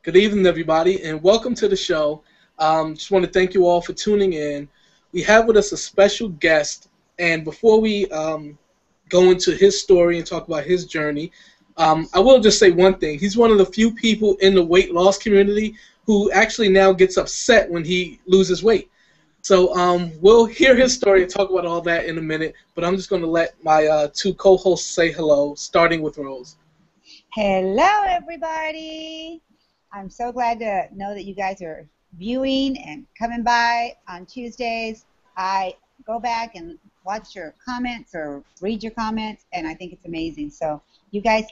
Good evening, everybody, and welcome to the show. Just want to thank you all for tuning in. We have with us a special guest, and before we go into his story and talk about his journey, I will just say one thing. He's one of the few people in the weight loss community who actually now gets upset when he loses weight. So we'll hear his story and talk about all that in a minute, but I'm just going to let my two co-hosts say hello, starting with Rose. Hello, everybody. I'm so glad to know that you guys are viewing and coming by on Tuesdays. I go back and watch your comments or read your comments, and I think it's amazing. So you guys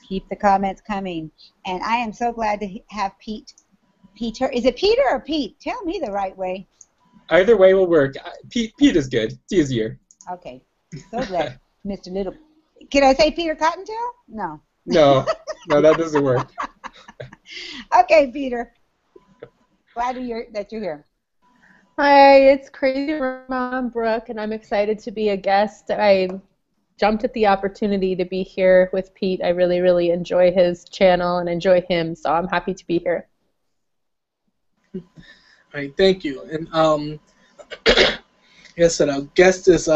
keep the comments coming. And I am so glad to have Peter. Is it Peter or Pete? Tell me the right way. Either way will work. Pete is good. It's easier. Okay. So glad, Mr. Little. Can I say Peter Cottontail? No. No, that doesn't work. Okay, Peter. Glad that you're here. Hi, it's Crazy Mom Brooke, and I'm excited to be a guest. I jumped at the opportunity to be here with Pete. I really, really enjoy his channel and enjoy him, so I'm happy to be here. All right, thank you. And like I said, our guest is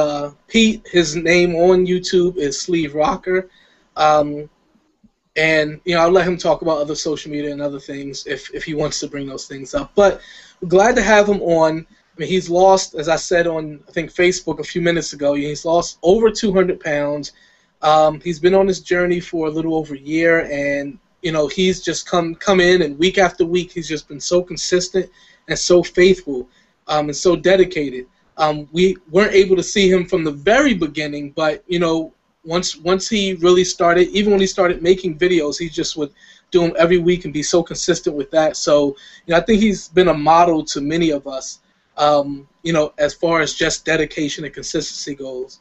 Pete. His name on YouTube is SleeveRocker. And, I'll let him talk about other social media and other things if he wants to bring those things up. But we're glad to have him on. I mean, he's lost, as I said on, I think, Facebook a few minutes ago, he's lost over 200 pounds. He's been on this journey for a little over a year, and, he's just come in, and week after week, he's just been so consistent and so faithful and so dedicated. We weren't able to see him from the very beginning, but, once he really started, even when he started making videos, he just would do them every week and be so consistent with that. So, I think he's been a model to many of us, as far as just dedication and consistency goes.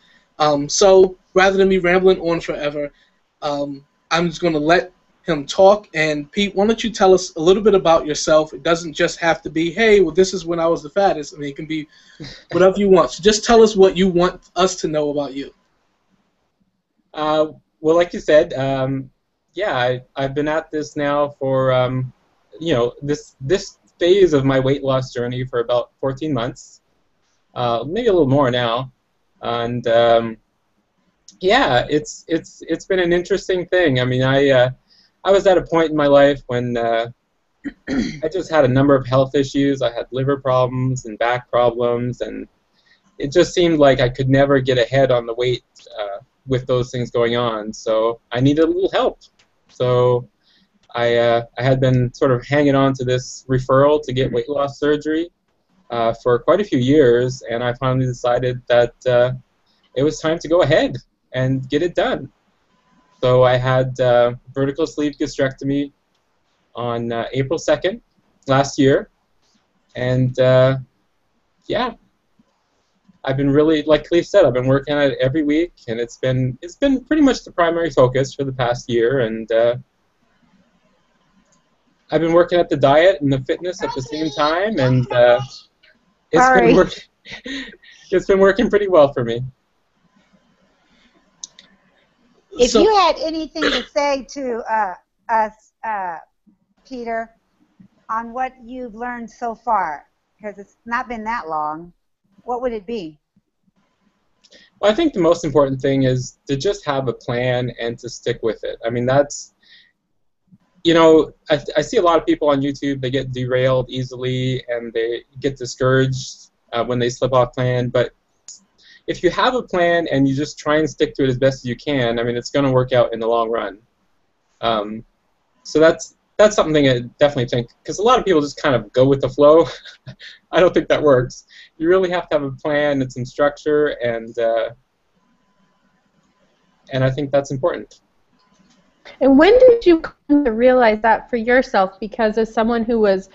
So rather than me rambling on forever, I'm just going to let him talk. And Pete, why don't you tell us a little bit about yourself? It doesn't just have to be, hey, well, this is when I was the fattest. I mean, it can be whatever you want. So just tell us what you want us to know about you. Well, like you said, I've been at this now for, this phase of my weight loss journey for about 14 months, maybe a little more now, and it's been an interesting thing. I mean, I was at a point in my life when I just had a number of health issues. I had liver problems and back problems, and it just seemed like I could never get ahead on the weight with those things going on, so I needed a little help. So I had been sort of hanging on to this referral to get weight loss surgery for quite a few years, and I finally decided that it was time to go ahead and get it done. So I had vertical sleeve gastrectomy on April 2nd last year, and I've been really, like Cleve said, I've been working on it every week, and it's been pretty much the primary focus for the past year. And I've been working at the diet and the fitness at the same time, and it's been working pretty well for me. If you had anything to say to us, Peter, on what you've learned so far, because it's not been that long, what would it be? Well, I think the most important thing is to just have a plan and to stick with it. I mean, that's, I see a lot of people on YouTube, they get derailed easily and they get discouraged when they slip off plan. But if you have a plan and you just try and stick to it as best as you can, I mean, it's going to work out in the long run. So that's something I definitely think, because a lot of people just kind of go with the flow. I don't think that works. You really have to have a plan and some structure, and I think that's important. And when did you come to realize that for yourself? Because as someone who was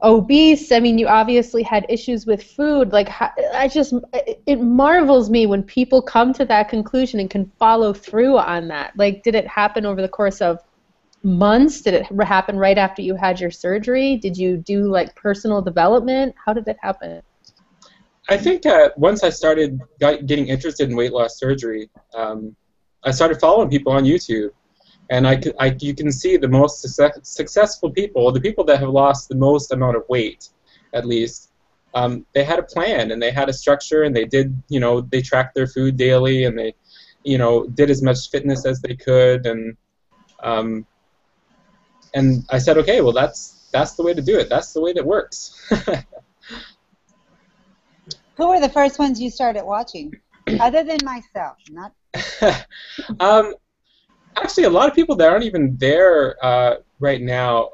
obese, I mean, you obviously had issues with food. Like, it marvels me when people come to that conclusion and can follow through on that. Like, did it happen over the course of months? Did it happen right after you had your surgery? Did you do, like, personal development? How did it happen? I think once I started getting interested in weight loss surgery, I started following people on YouTube. And you can see the most successful people, the people that have lost the most amount of weight, at least, they had a plan and they had a structure and they did, they tracked their food daily and they, did as much fitness as they could, and I said, okay, well that's the way to do it. That's the way that works. Who were the first ones you started watching, other than myself? Not. Actually, a lot of people that aren't even there right now.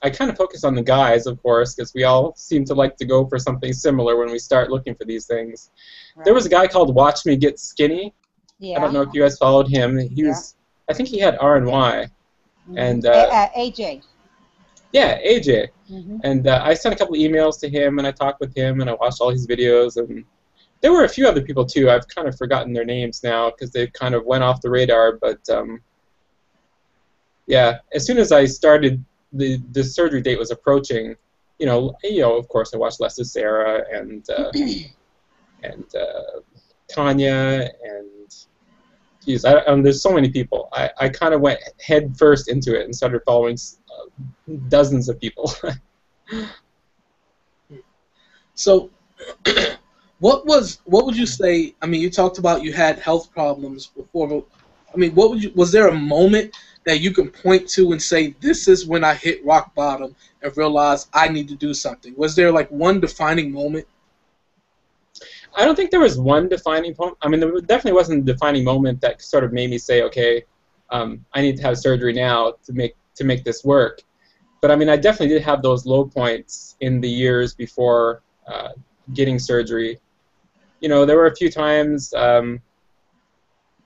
I kind of focus on the guys, of course, because we all seem to like to go for something similar when we start looking for these things. Right. There was a guy called Watch Me Get Skinny. Yeah. I don't know if you guys followed him. He was, I think he had RNY. And AJ. Yeah, AJ. Mm-hmm. And I sent a couple of emails to him, and I talked with him, and I watched all his videos, and there were a few other people too. I've kind of forgotten their names now because they kind of went off the radar. But yeah, as soon as I started, the surgery date was approaching. Of course, I watched Leslie Sarah and Tanya and geez, there's so many people. I kind of went head first into it and started following dozens of people. So. What would you say? I mean, you talked about you had health problems before, but I mean, was there a moment that you can point to and say, this is when I hit rock bottom and realized I need to do something? Was there like one defining moment? I don't think there was one defining moment. I mean, there definitely wasn't a defining moment that sort of made me say, okay, I need to have surgery now to make this work. But I mean, I definitely did have those low points in the years before getting surgery. There were a few times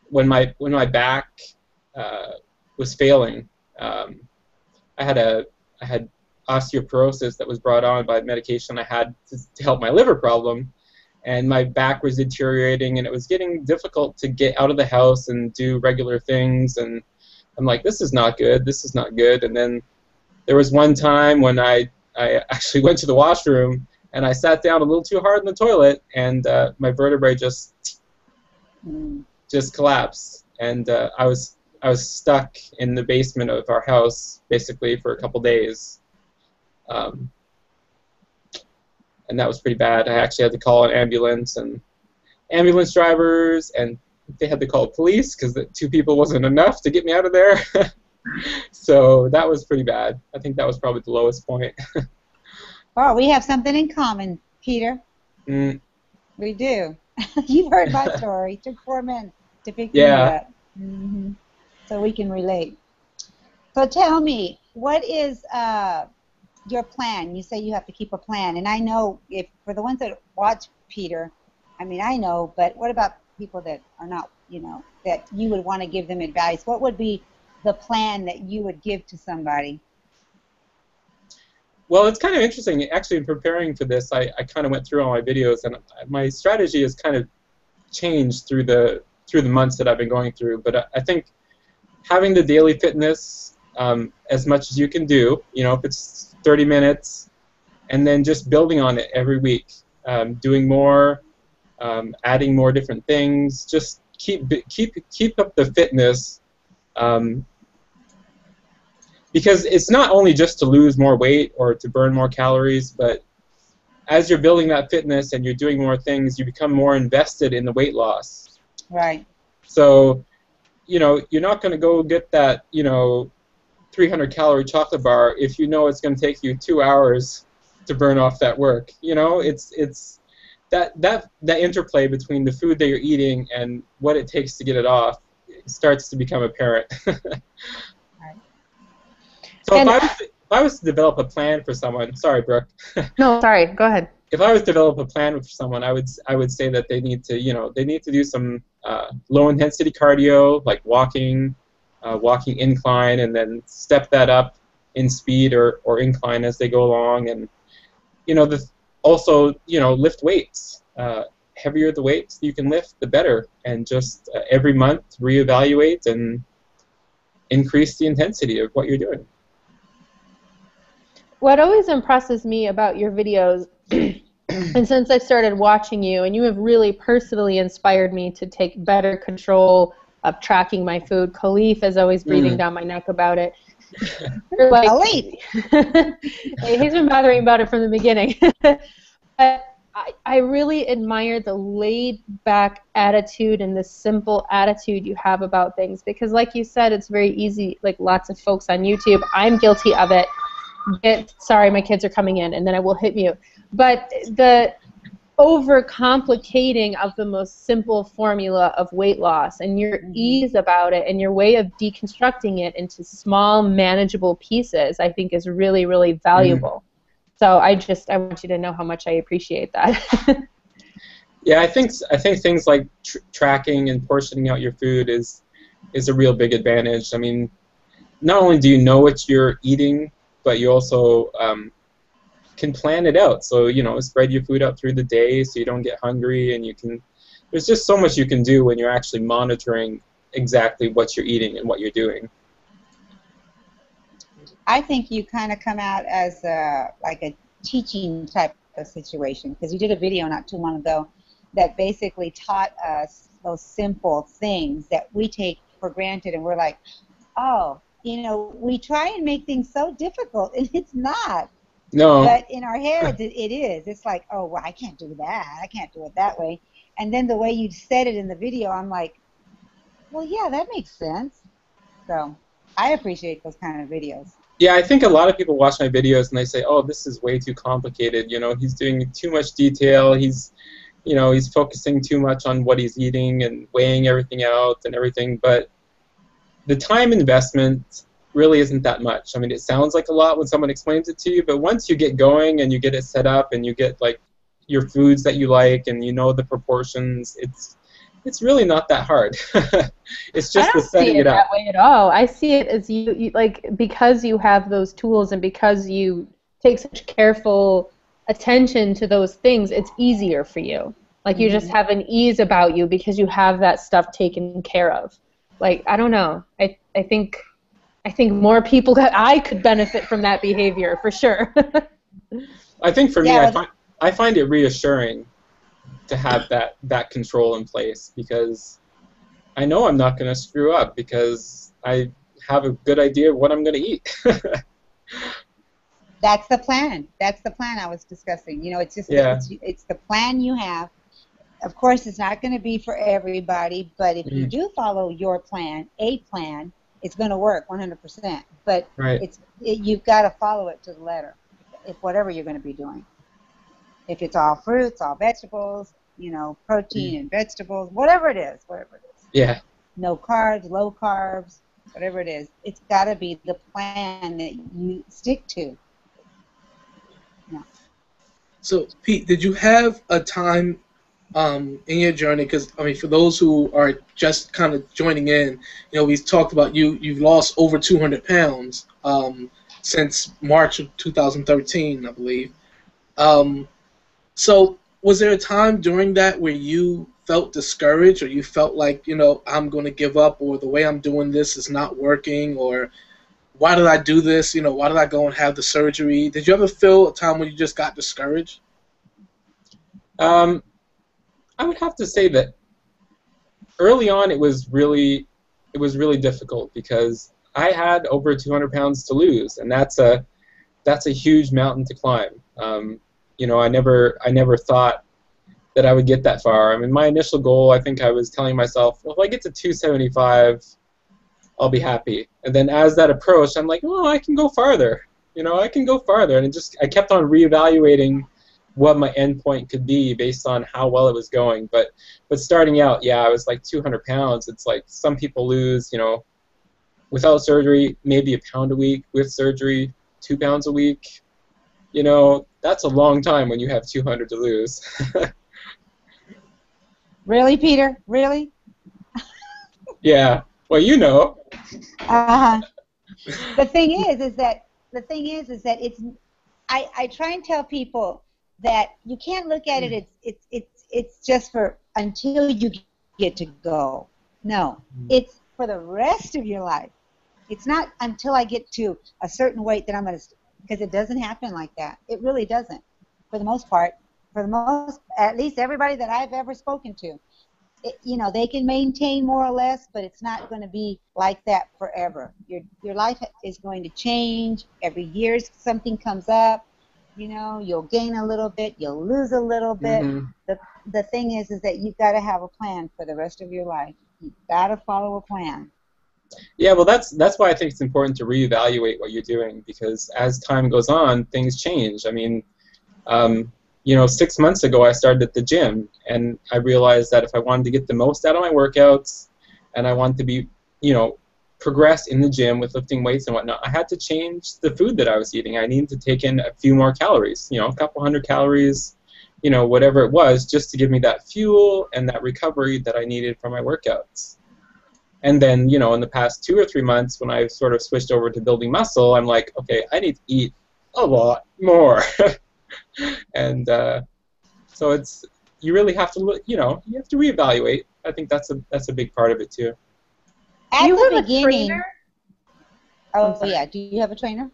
when my back was failing. I had osteoporosis that was brought on by medication I had to help my liver problem, and my back was deteriorating, and it was getting difficult to get out of the house and do regular things. And I'm like, this is not good. This is not good. And then there was one time when I actually went to the washroom. And I sat down a little too hard in the toilet, and my vertebrae just collapsed, and I was stuck in the basement of our house basically for a couple days, and that was pretty bad. I actually had to call an ambulance and ambulance drivers, and they had to call police because the 2 people wasn't enough to get me out of there. So that was pretty bad. I think that was probably the lowest point. Oh, we have something in common, Peter. We do. You've heard my story. It took 4 men to pick me up. Mm-hmm. So we can relate. So tell me, what is your plan? You say you have to keep a plan. And I know, if for the ones that watch Peter, I mean, I know, but what about people that are not, that you would want to give them advice? What would be the plan that you would give to somebody? Well, it's kind of interesting. Actually, in preparing for this, I kind of went through all my videos, and my strategy has kind of changed through the months that I've been going through. But I think having the daily fitness as much as you can do, if it's 30 minutes, and then just building on it every week, doing more, adding more different things. Just keep up the fitness. Because it's not only just to lose more weight or to burn more calories, but as you're building that fitness and you're doing more things, you become more invested in the weight loss. Right. So, you're not going to go get that, 300-calorie chocolate bar if you know it's going to take you 2 hours to burn off that work. It's that interplay between the food that you're eating and what it takes to get it off starts to become apparent. So if I was to develop a plan for someone, sorry, Brooke. No, sorry. Go ahead. If I was to develop a plan for someone, I would say that they need to, do some low intensity cardio, like walking incline, and then step that up in speed or incline as they go along, and also lift weights. Heavier the weights you can lift, the better, and just every month reevaluate and increase the intensity of what you're doing. What always impresses me about your videos, and since I started watching you, and you have really personally inspired me to take better control of tracking my food. Khalif is always breathing down my neck about it. Khalif! He's been bothering about it from the beginning. But I really admire the laid-back attitude and the simple attitude you have about things, because like you said, it's very easy, like lots of folks on YouTube, I'm guilty of it. Sorry, my kids are coming in, and then I will hit mute. But the overcomplicating of the most simple formula of weight loss and your ease about it and your way of deconstructing it into small, manageable pieces, I think is really, really valuable. So I want you to know how much I appreciate that. Yeah, I think things like tracking and portioning out your food is a real big advantage. I mean, not only do you know what you're eating, but you also can plan it out. So, you know, spread your food out through the day so you don't get hungry, and there's just so much you can do when you're actually monitoring exactly what you're eating and what you're doing. I think you kind of come out as like a teaching type of situation, because you did a video not too long ago that basically taught us those simple things that we take for granted, and we're like, oh, you know, we try and make things so difficult, and it's not. No. But in our heads, it is. It's like, oh, well, I can't do that. I can't do it that way. And then the way you said it in the video, I'm like, well, yeah, that makes sense. So I appreciate those kind of videos. Yeah, I think a lot of people watch my videos and they say, oh, this is way too complicated. You know, he's doing too much detail. He's focusing too much on what he's eating and weighing everything out and everything. But the time investment really isn't that much. I mean, it sounds like a lot when someone explains it to you, but once you get going and you get it set up and you get like your foods that you like and you know the proportions, it's really not that hard. It's just the setting it up. I don't see it that way at all. I see it as you like, because you have those tools and because you take such careful attention to those things, it's easier for you. Like you just have an ease about you because you have that stuff taken care of. Like, I don't know. I think more people I could benefit from that behavior for sure. I think for me, I find it reassuring to have that control in place, because I know I'm not going to screw up because I have a good idea of what I'm going to eat. That's the plan. That's the plan I was discussing. You know, it's just it's the plan you have. Of course, it's not going to be for everybody, but if you do follow your plan, it's going to work 100%. But you've got to follow it to the letter, if whatever you're going to be doing. If it's all fruits, all vegetables, you know, protein and vegetables, whatever it is. Yeah. No carbs, low carbs, whatever it is. It's got to be the plan that you stick to. Yeah. So, Pete, did you have a time in your journey, because I mean, for those who are just kind of joining in, you know, we talked about you've lost over 200 pounds since March of 2013, I believe. So was there a time during that where you felt discouraged, or you felt like, you know, I'm going to give up, or the way I'm doing this is not working, or why did I do this? You know, why did I go and have the surgery? Did you ever feel a time when you just got discouraged? I would have to say that early on it was really difficult, because I had over 200 pounds to lose, and that's a huge mountain to climb. You know, I never thought that I would get that far. I mean, my initial goal, I think I was telling myself, well, if I get to 275, I'll be happy. And then as that approached, I'm like, oh, I can go farther. You know, I can go farther. And I kept on reevaluating what my endpoint could be based on how well it was going. But starting out, yeah, I was like 200 pounds. It's like some people lose, you know, without surgery, maybe 1 pound a week. With surgery, 2 pounds a week. You know, that's a long time when you have 200 to lose. Really, Peter? Really? Yeah. Well, you know. The thing is that it's. I try and tell people that you can't look at it. It's just for until you get to go. No, it's for the rest of your life. It's not until I get to a certain weight that I'm going to, because it doesn't happen like that. It really doesn't. For the most part, at least everybody that I've ever spoken to, you know, they can maintain more or less, but it's not going to be like that forever. Your life is going to change. Every year something comes up. You know, you'll gain a little bit, you'll lose a little bit. The thing is that you've got to have a plan for the rest of your life. You've got to follow a plan. Yeah, well, that's why I think it's important to reevaluate what you're doing, because as time goes on, things change. I mean, you know, 6 months ago I started at the gym, and I realized that if I wanted to get the most out of my workouts, and I wanted to be, you know, progress in the gym with lifting weights and whatnot, I had to change the food that I was eating. I needed to take in a few more calories, you know, a couple hundred calories, you know, whatever it was, just to give me that fuel and that recovery that I needed for my workouts. And then, you know, in the past 2 or 3 months, when I sort of switched over to building muscle, I'm like, okay, I need to eat a lot more. And so it's, you really have to look, you know, you have to reevaluate. I think that's a big part of it too. At you the have beginning, a trainer? oh yeah, do you have a trainer?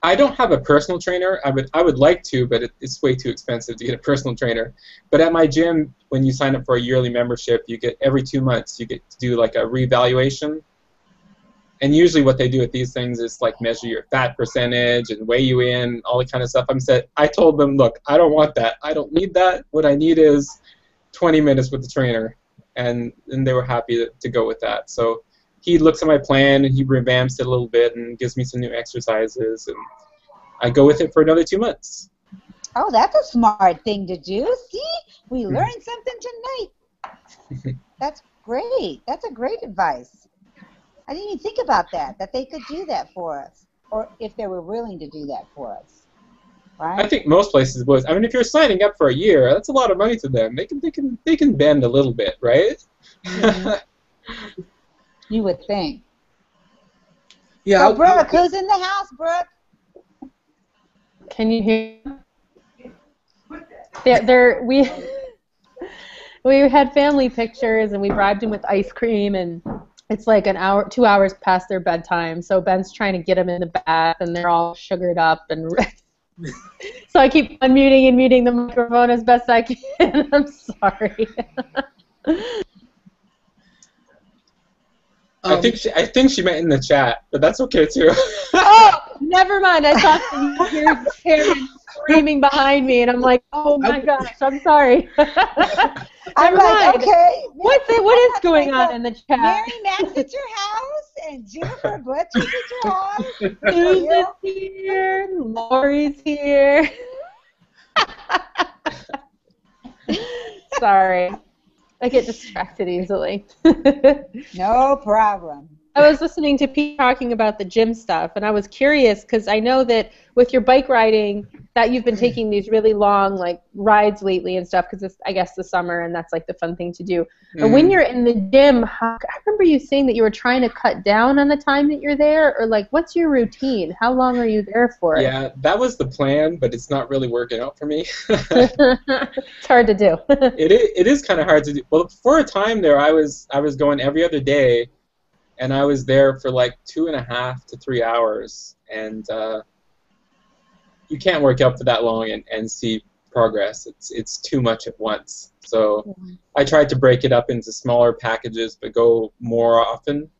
I don't have a personal trainer. I would like to, but it's way too expensive to get a personal trainer. But at my gym, when you sign up for a yearly membership, you get every 2 months you get to do like a reevaluation. And usually what they do at these things is like measure your fat percentage and weigh you in, all that kind of stuff. I told them, look, I don't want that. I don't need that. What I need is 20 minutes with the trainer. And they were happy to go with that. So he looks at my plan and he revamps it a little bit and gives me some new exercises, and I go with it for another 2 months. Oh, that's a smart thing to do. See, we learned something tonight. That's great. That's a great advice. I didn't even think about that they could do that for us, or if they were willing to do that for us. Right? I think most places would. I mean, if you're signing up for a year, that's a lot of money to them. They can bend a little bit, right? Mm-hmm. You would think. Yeah. So, Brooke, who's in the house, Brooke? Can you hear? We had family pictures, and we bribed him with ice cream, and it's like 2 hours past their bedtime. So Ben's trying to get them in the bath, and they're all sugared up, and so I keep unmuting and muting the microphone as best I can. I'm sorry. I think she meant in the chat, but that's okay too. Oh, never mind. I thought you could hear Karen screaming behind me, and I'm like, oh my gosh, I'm sorry. I'm like, okay. What is going on in the chat? Mary Matt's at your house, and Jennifer Butcher's at your house. Susan's here. Lori's here. Sorry. I get distracted easily. No problem. I was listening to Pete talking about the gym stuff, and I was curious because I know that with your bike riding that you've been taking these really long like rides lately and stuff because it's, I guess, the summer, and that's like the fun thing to do. And when you're in the gym, I remember you saying that you were trying to cut down on the time that you're there, or like what's your routine? How long are you there for? Yeah, that was the plan, but it's not really working out for me. It's hard to do. It is kind of hard to do. Well, for a time there, I was going every other day, and I was there for like 2.5 to 3 hours, and you can't work out for that long and see progress. It's too much at once. So I tried to break it up into smaller packages, but go more often.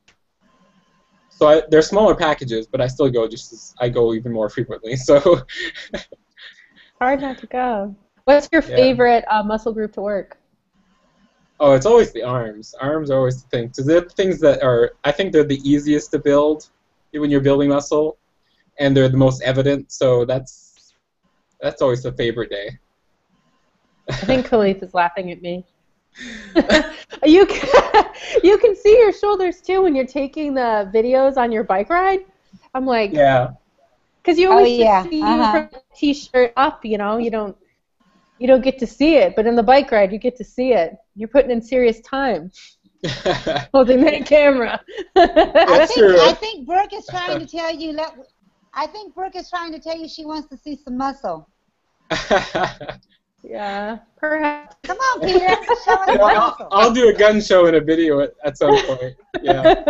So they're smaller packages, but I still go I go even more frequently. So hard not to go. What's your favorite muscle group to work? Oh, it's always the arms. Arms are always the thing. Because they're the things that are, I think they're the easiest to build when you're building muscle, and they're the most evident. So that's always the favorite day. I think Khalif is laughing at me. You can see your shoulders too when you're taking the videos on your bike ride. I'm like, yeah, because you always see you from the t-shirt up. You know, you don't get to see it, but in the bike ride you get to see it. You're putting in serious time holding that camera. I think Brooke is trying to tell you that. I think Brooke is trying to tell you she wants to see some muscle. Yeah, perhaps. Come on, Peter. Show us muscle. I'll do a gun show in a video at some point. Yeah.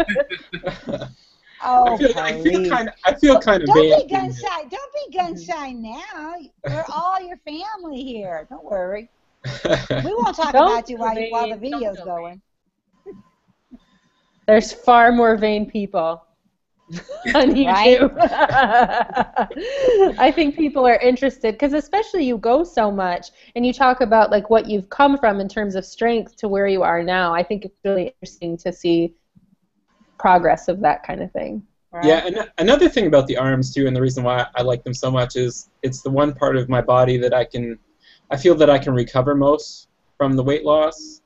Oh, I feel kind of. Don't be gun shy. Don't be gun shy now. We're all your family here. Don't worry. We won't talk Don't about you while the feel video's vain. going. There's far more vain people on YouTube. I think people are interested because especially you go so much and you talk about like what you've come from in terms of strength to where you are now. I think it's really interesting to see progress of that kind of thing. Right? Yeah, and another thing about the arms too, and the reason why I like them so much is it's the one part of my body that I feel that I can recover most from the weight loss.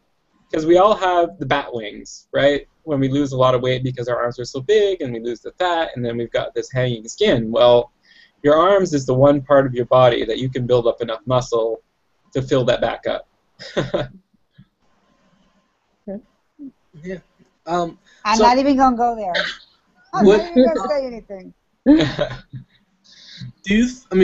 Because we all have the bat wings, right? When we lose a lot of weight because our arms are so big and we lose the fat and then we've got this hanging skin. Well, your arms is the one part of your body that you can build up enough muscle to fill that back up. Yeah. I'm So- not even going to go there. I'm What- not even going to say anything.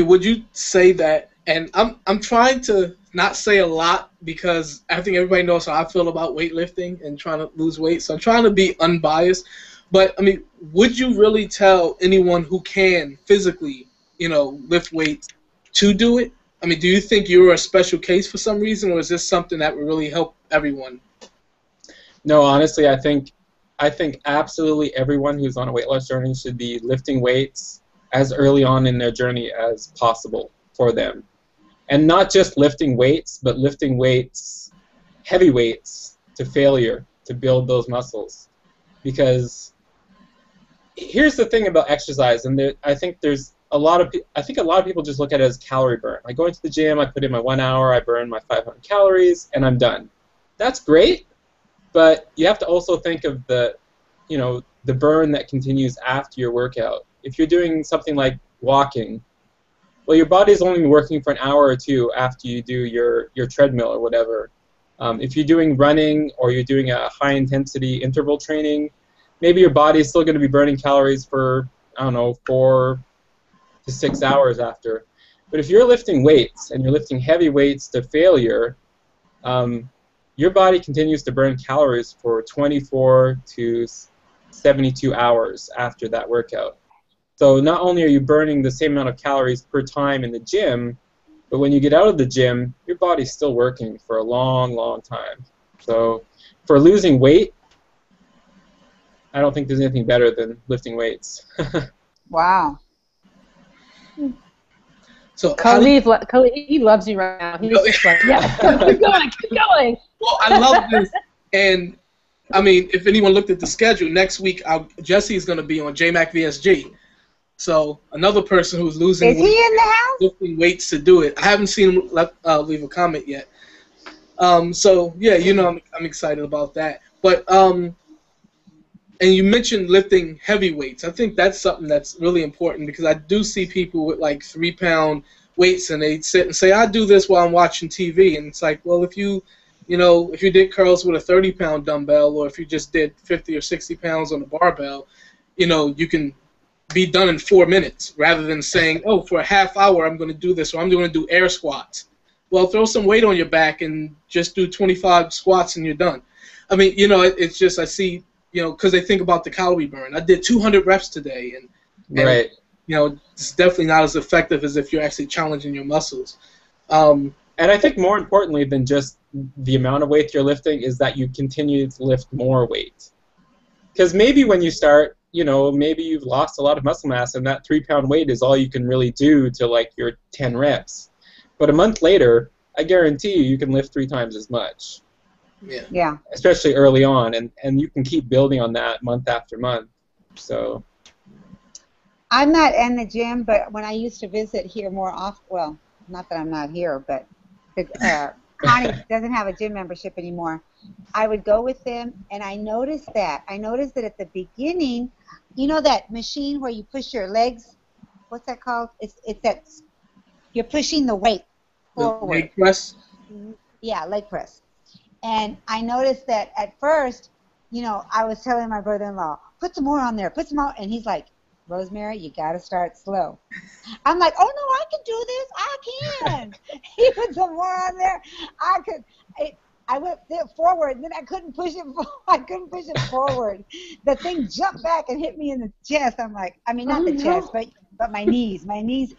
Would you say that? And I'm trying to not say a lot because I think everybody knows how I feel about weightlifting and trying to lose weight. So I'm trying to be unbiased. But I mean, would you really tell anyone who can physically, lift weights to do it? I mean, do you think you're a special case for some reason, or is this something that would really help everyone? No, honestly, I think absolutely everyone who's on a weight loss journey should be lifting weights as early on in their journey as possible for them. And not just lifting weights, but lifting weights, heavy weights, to failure to build those muscles. Because here's the thing about exercise, and I think a lot of people just look at it as calorie burn. I go into the gym, I put in my 1 hour, I burn my 500 calories, and I'm done. That's great, but you have to also think of the burn that continues after your workout. If you're doing something like walking, well, your body's only working for an hour or two after you do your treadmill or whatever. If you're doing running or you're doing a high-intensity interval training, maybe your body's still going to be burning calories for, 4 to 6 hours after. But if you're lifting weights and you're lifting heavy weights to failure, your body continues to burn calories for 24 to 72 hours after that workout. So not only are you burning the same amount of calories per time in the gym, but when you get out of the gym, your body's still working for a long, long time. So for losing weight, I don't think there's anything better than lifting weights. Wow. So Khalid, he loves you right now. He's just like, yeah, keep going, keep going. Well, I love this. And, I mean, if anyone looked at the schedule, next week Jesse is going to be on JMac VSG. So another person who's losing Is he in the house? lifting weights to do it. I haven't seen him leave a comment yet. So, yeah, I'm excited about that. But, and you mentioned lifting heavy weights. I think that's something that's really important because I do see people with like 3-pound weights and they sit and say, I do this while I'm watching TV. And it's like, well, if you did curls with a 30-pound dumbbell or if you just did 50 or 60 pounds on the barbell, you can be done in 4 minutes rather than saying, oh, for a half hour I'm going to do this or I'm going to do air squats. Well, throw some weight on your back and just do 25 squats and you're done. I mean, it's just I see, because they think about the calorie burn. I did 200 reps today, and Right. It's definitely not as effective as if you're actually challenging your muscles. And I think more importantly than just the amount of weight you're lifting is that you continue to lift more weight. Because maybe when you start, maybe you've lost a lot of muscle mass and that 3-pound weight is all you can really do to like your 10 reps. But a month later, I guarantee you can lift 3 times as much. Yeah. Especially early on, and you can keep building on that month after month. So I'm not in the gym, but when I used to visit here more often, well, not that I'm not here, but Connie doesn't have a gym membership anymore. I would go with them, and I noticed that at the beginning, that machine where you push your legs, what's that called? It's that you're pushing the weight forward. The leg press? Yeah, leg press. And I noticed that at first, I was telling my brother-in-law, put some more on there, and he's like, Rosemary, you got to start slow. I'm like, oh, no, I can do this. I can. He put some more on there. I went forward, and then I couldn't push it forward. The thing jumped back and hit me in the chest. I'm like, not the chest, but my knees. My knees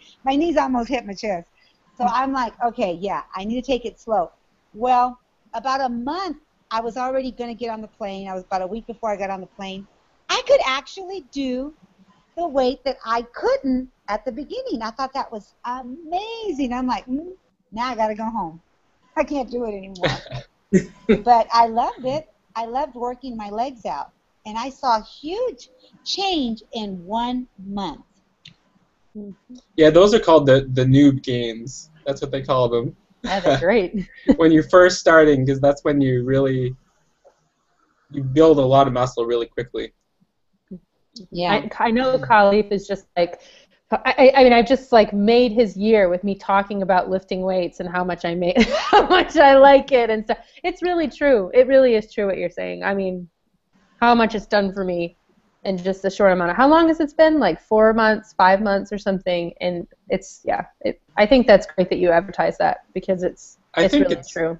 almost hit my chest. So I'm like, okay, yeah, I need to take it slow. Well, about a month, I was already going to get on the plane. I was about a week before I got on the plane. I could actually do the weight that I couldn't at the beginning. I thought that was amazing. I'm like, now I got to go home. I can't do it anymore. But I loved it. I loved working my legs out. And I saw a huge change in 1 month. Yeah, those are called the noob gains. That's what they call them. Yeah, they're great. When you're first starting, because that's when you build a lot of muscle really quickly. Yeah. I know Khalif is just like, I mean, I've just like made his year with me talking about lifting weights and how much how much I like it, and so it's really true. It really is true what you're saying. I mean, how much it's done for me in just a short amount of. How long has it been? Like 4 months, 5 months, or something? And it's I think that's great that you advertise that because it's really true.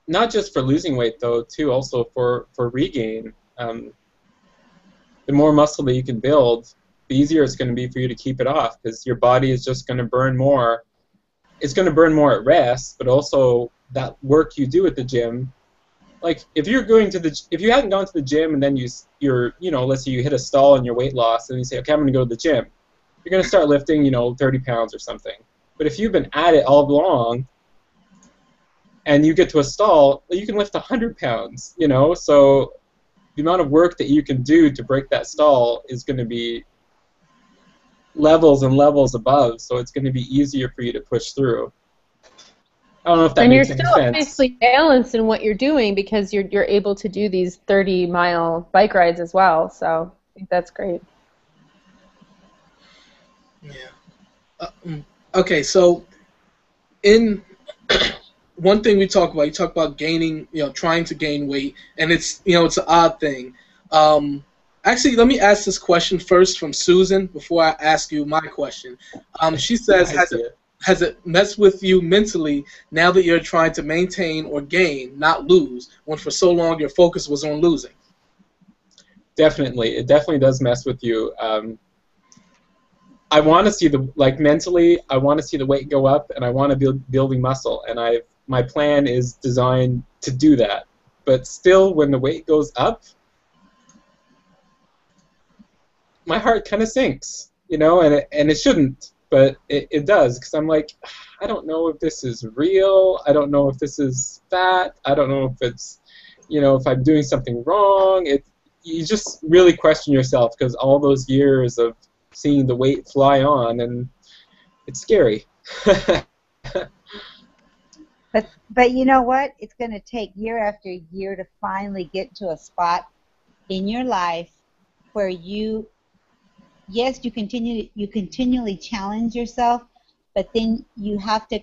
Not just for losing weight though, too. Also for regain. The more muscle that you can build, the easier it's going to be for you to keep it off because your body is just going to burn more. It's going to burn more at rest, but also that work you do at the gym. Like if you hadn't gone to the gym and then you're let's say you hit a stall in your weight loss and you say, okay, I'm going to go to the gym. You're going to start lifting 30 pounds or something. But if you've been at it all along and you get to a stall, you can lift 100 pounds. So the amount of work that you can do to break that stall is going to be levels and levels above, so it's going to be easier for you to push through. I don't know if that makes any sense. And you're still obviously balanced in what you're doing because you're able to do these 30-mile bike rides as well, so I think that's great. Yeah. Okay, so in one thing you talk about gaining, trying to gain weight, and it's an odd thing. Actually, let me ask this question first from Susan before I ask you my question. She says, has it messed with you mentally now that you're trying to maintain or gain, not lose, when for so long your focus was on losing? Definitely. It definitely does mess with you. I want to see mentally, I want to see the weight go up, and I want to be building muscle, and my plan is designed to do that. But still, when the weight goes up, my heart kind of sinks, and it shouldn't, but it does, because I'm like, I don't know if this is real. I don't know if this is fat. I don't know if it's, if I'm doing something wrong. You just really question yourself because all those years of seeing the weight fly on, and it's scary. But you know what? It's going to take year after year to finally get to a spot in your life where you continually challenge yourself, but then you have to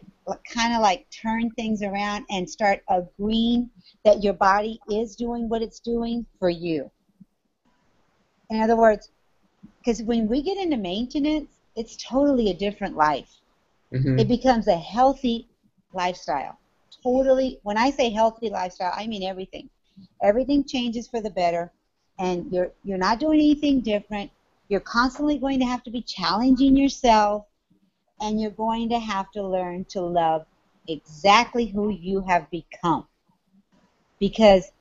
kind of like turn things around and start agreeing that your body is doing what it's doing for you. In other words, because when we get into maintenance, it's totally a different life. Mm-hmm. It becomes a healthy lifestyle. Totally. When I say healthy lifestyle, I mean everything. Everything changes for the better, and you're not doing anything different. You're constantly going to have to be challenging yourself, and you're going to have to learn to love exactly who you have become. Because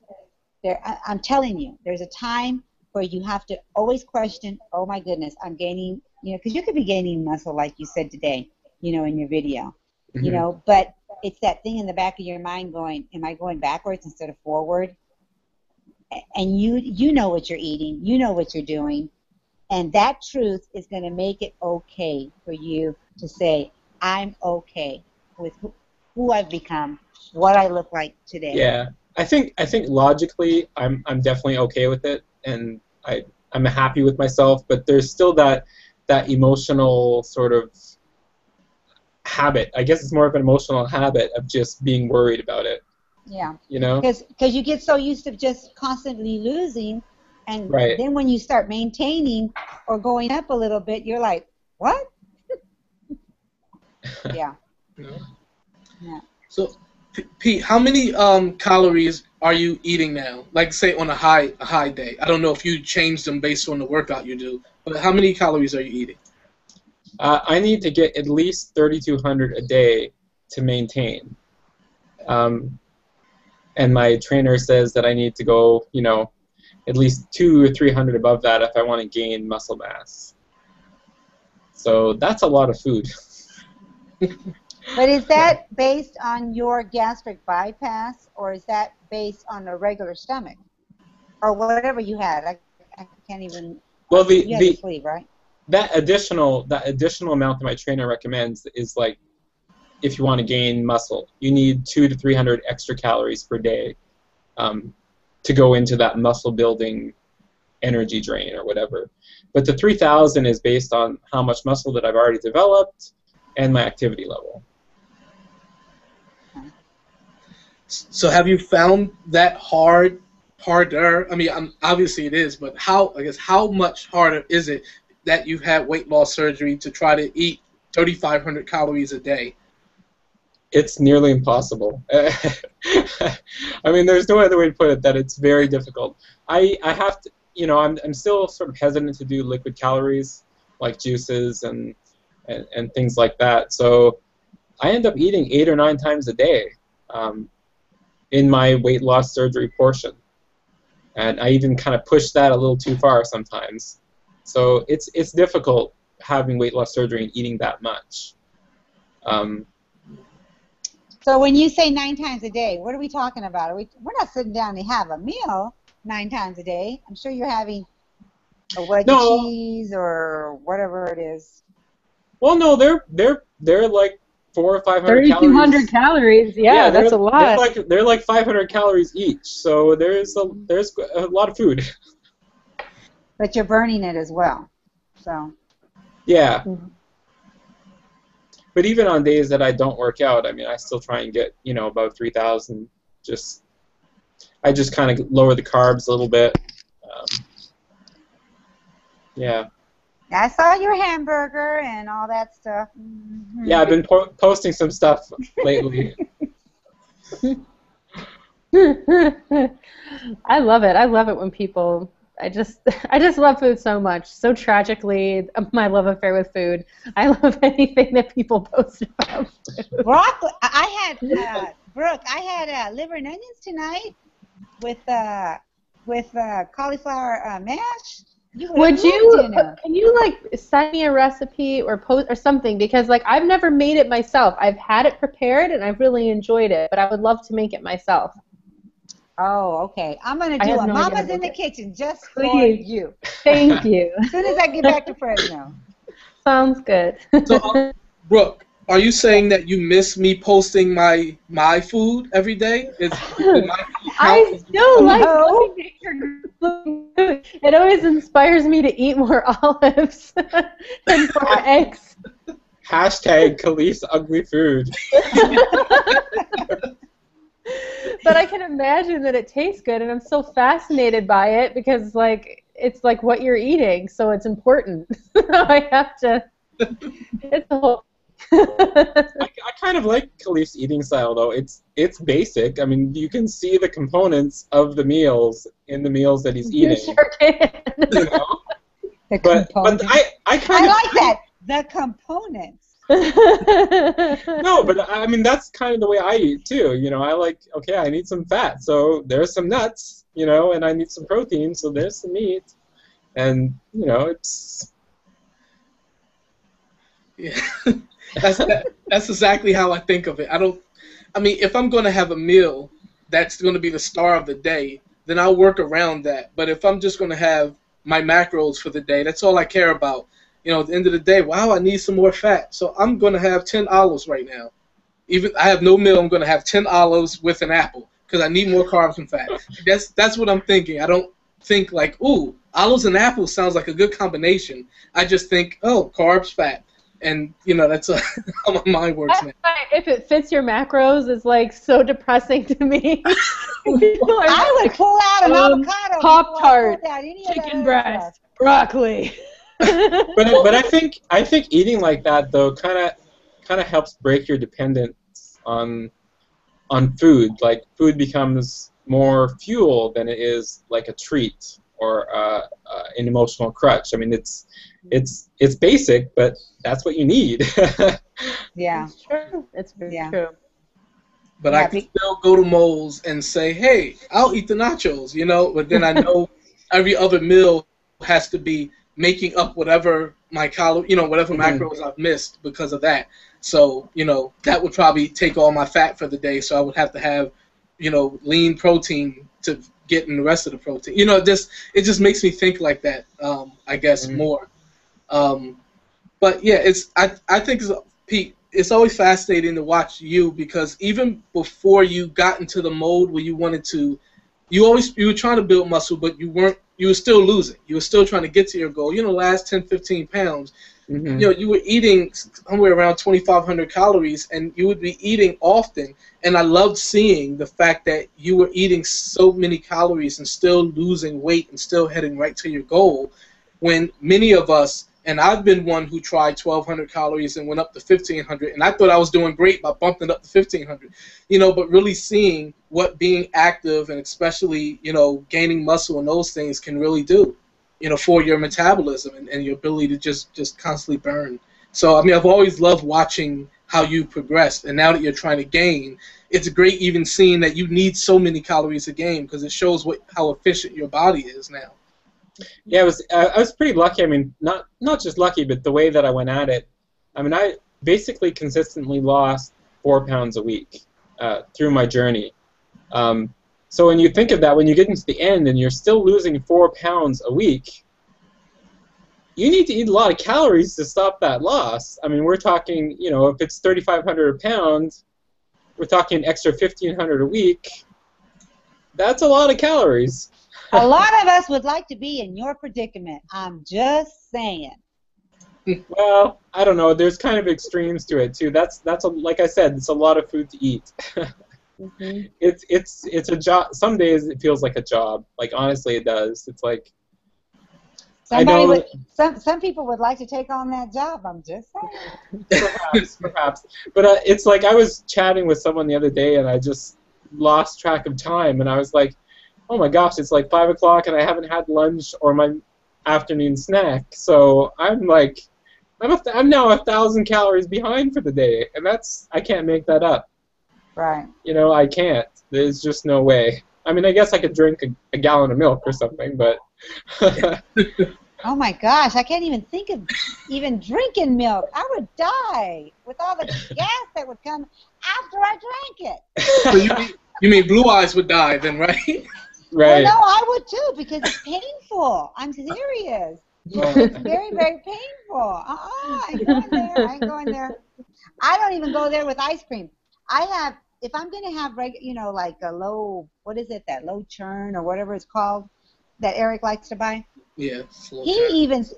I'm telling you, there's a time where you have to always question, oh my goodness, I'm gaining, because you could be gaining muscle like you said today, in your video, mm-hmm. But it's that thing in the back of your mind going, am I going backwards instead of forward? And you know what you're eating, you know what you're doing, and that truth is going to make it okay for you to say, I'm okay with who I've become, what I look like today. Yeah, I think logically I'm definitely okay with it, and I'm happy with myself, but there's still that emotional sort of habit. I guess it's more of an emotional habit of just being worried about it. Yeah. Because you get so used to just constantly losing, and right. Then when you start maintaining or going up a little bit, you're like, what? Yeah. Yeah. So, Pete, how many calories are you eating now? Like, say, on a high day. I don't know if you change them based on the workout you do, but how many calories are you eating? I need to get at least 3,200 a day to maintain. and my trainer says that I need to go, you know, at least 200 or 300 above that if I want to gain muscle mass. So that's a lot of food. But is that based on your gastric bypass, or is that based on a regular stomach, or whatever you had? I can't even. Well, you had the sleeve, right? That additional amount that my trainer recommends is like, if you want to gain muscle, you need 200 to 300 extra calories per day to go into that muscle building energy drain or whatever. But the 3,000 is based on how much muscle that I've already developed and my activity level. So have you found that harder? I mean, obviously it is, but how much harder is it that you've had weight loss surgery to try to eat 3,500 calories a day? It's nearly impossible. I mean, there's no other way to put it, that it's very difficult. I have to, you know, I'm still sort of hesitant to do liquid calories like juices and things like that. So I end up eating 8 or 9 times a day in my weight loss surgery portion. And I even kind of push that a little too far sometimes. So it's difficult having weight loss surgery and eating that much. So when you say 9 times a day, what are we talking about? We're not sitting down to have a meal 9 times a day. I'm sure you're having a wedge of cheese or whatever it is. Well, no, they're like 400 or 500 calories. 3,200 calories. Yeah, that's a lot. They're like 500 calories each. So there's a lot of food. But you're burning it as well. So. Yeah. Mm-hmm. But even on days that I don't work out, I mean, I still try and get, you know, about 3,000. I just kind of lower the carbs a little bit. Yeah. I saw your hamburger and all that stuff. Mm-hmm. Yeah, I've been posting some stuff lately. I love it. I love it when people. I just love food so much. So tragically, my love affair with food. I love anything that people post about food. Broccoli. I had Brooke. I had liver and onions tonight with cauliflower mash. Would you? Can you like send me a recipe or post or something? Because like I've never made it myself. I've had it prepared and I've really enjoyed it, but I would love to make it myself. Oh, okay. I'm going to do a Mama's in the Kitchen just for you. Thank you. As soon as I get back to Fresno. Sounds good. So, Brooke, are you saying that you miss me posting my food every day? I still like looking at your food. It always inspires me to eat more olives and more eggs. Hashtag Khalees ugly food. But I can imagine that it tastes good, and I'm so fascinated by it because, like, it's like what you're eating, so it's important. I have to. It's a whole. I kind of like Khalees' eating style, though. It's basic. I mean, you can see the components of the meals in the meals that he's eating. You sure can. You know? But I kind of like that. The components. No, but I mean that's kind of the way I eat too. You know, I like, okay, I need some fat, so there's some nuts, you know, and I need some protein, so there's some meat, and you know, it's. Yeah, that's exactly how I think of it. I mean, if I'm going to have a meal that's going to be the star of the day, then I'll work around that. But if I'm just going to have my macros for the day, that's all I care about. You know, at the end of the day, wow, I need some more fat. So I'm going to have 10 olives right now. Even I have no meal, I'm going to have 10 olives with an apple because I need more carbs and fat. That's what I'm thinking. I don't think like, ooh, olives and apples sounds like a good combination. I just think, oh, carbs, fat. And, you know, that's how my mind works now. If it fits your macros, it's like so depressing to me. I would pull out an avocado. Pop-Tart, chicken breast, broccoli. but I think eating like that though kind of helps break your dependence on food. Like food becomes more fuel than it is like a treat or an emotional crutch. I mean, it's basic, but that's what you need. Yeah, it's true. It's very true. But Yeah, I can still go to Moe's and say, hey, I'll eat the nachos, you know. But then I know every other meal has to be making up whatever my whatever macros I've missed because of that. So, that would probably take all my fat for the day. So I would have to have, lean protein to get in the rest of the protein. It just makes me think like that, I guess, more. But yeah, I think, Pete, it's always fascinating to watch you, because even before you got into the mode where you wanted to, you were trying to build muscle, but you were still losing. You were still trying to get to your goal. Last 10, 15 pounds, you were eating somewhere around 2,500 calories, and you would be eating often. And I loved seeing the fact that you were eating so many calories and still losing weight and still heading right to your goal, when many of us, and I've been one who tried 1,200 calories and went up to 1,500, and I thought I was doing great by bumping up to 1,500, but really seeing what being active and especially, gaining muscle and those things can really do, for your metabolism and your ability to just constantly burn. So, I've always loved watching how you progressed, and now that you're trying to gain, it's great even seeing that you need so many calories a game, because it shows how efficient your body is now. Yeah, I was pretty lucky. Not just lucky, but the way that I went at it. I basically consistently lost 4 pounds a week through my journey. So when you think of that, when you get into the end and you're still losing 4 pounds a week, you need to eat a lot of calories to stop that loss. We're talking, if it's 3,500 a pound, we're talking an extra 1,500 a week. That's a lot of calories. A lot of us would like to be in your predicament. I'm just saying. Well, I don't know. There's kind of extremes to it too. Like I said, it's a lot of food to eat. It's a job. Some days it feels like a job. Like, honestly, it does. It's like some people would like to take on that job. I'm just saying. Perhaps. But it's like I was chatting with someone the other day, and I just lost track of time, and I was like, oh my gosh, it's like 5 o'clock and I haven't had lunch or my afternoon snack. So I'm now 1,000 calories behind for the day, and I can't make that up. Right. I can't. There's just no way. I guess I could drink a gallon of milk or something, but. Oh my gosh, I can't even think of even drinking milk. I would die with all the gas that would come after I drank it. So you mean Blue Eyes would die then, right? Right. Well, no, I would too, because it's painful. I'm serious. It's very, very painful. I ain't going there. I don't even go there with ice cream. If I'm going to have, like a low, what is it, that low churn or whatever it's called that Eric likes to buy? Yeah.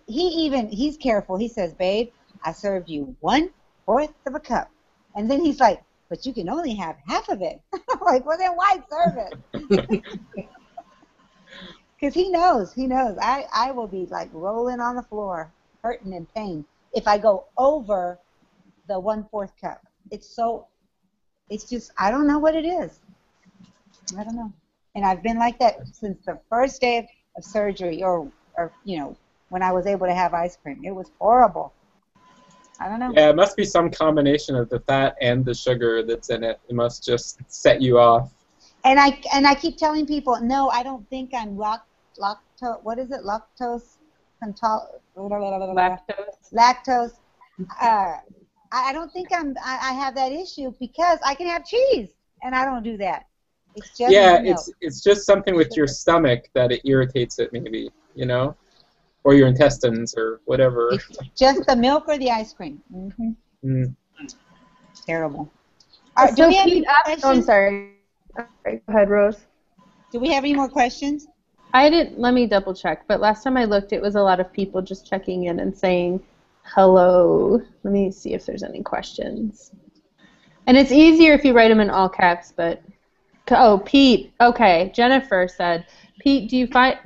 He's careful. He says, babe, I served you 1/4 of a cup. And then he's like, but you can only have half of it. I'm like, well, then why serve it? Because he knows. I will be like rolling on the floor, hurting in pain, if I go over the 1/4 cup. It's just, I don't know what it is. I don't know. And I've been like that since the first day of surgery, or when I was able to have ice cream. It was horrible. I don't know. Yeah, it must be some combination of the fat and the sugar that's in it. It must just set you off. And I keep telling people, no, I don't think I'm lactose. What is it? Lactose. Lactose. I don't think I have that issue, because I can have cheese, and I don't do that. It's just milk. It's just something with your stomach that it irritates it, maybe, or your intestines or whatever. It's just the milk or the ice cream. Mm-hmm. Mm. Terrible. So I'm sorry. Go ahead, Rose. Do we have any more questions? I didn't. Let me double check. But last time I looked, it was a lot of people just checking in and saying hello. Let me see if there's any questions. And it's easier if you write them in all caps. But Pete. Okay, Jennifer said, Pete, do you find?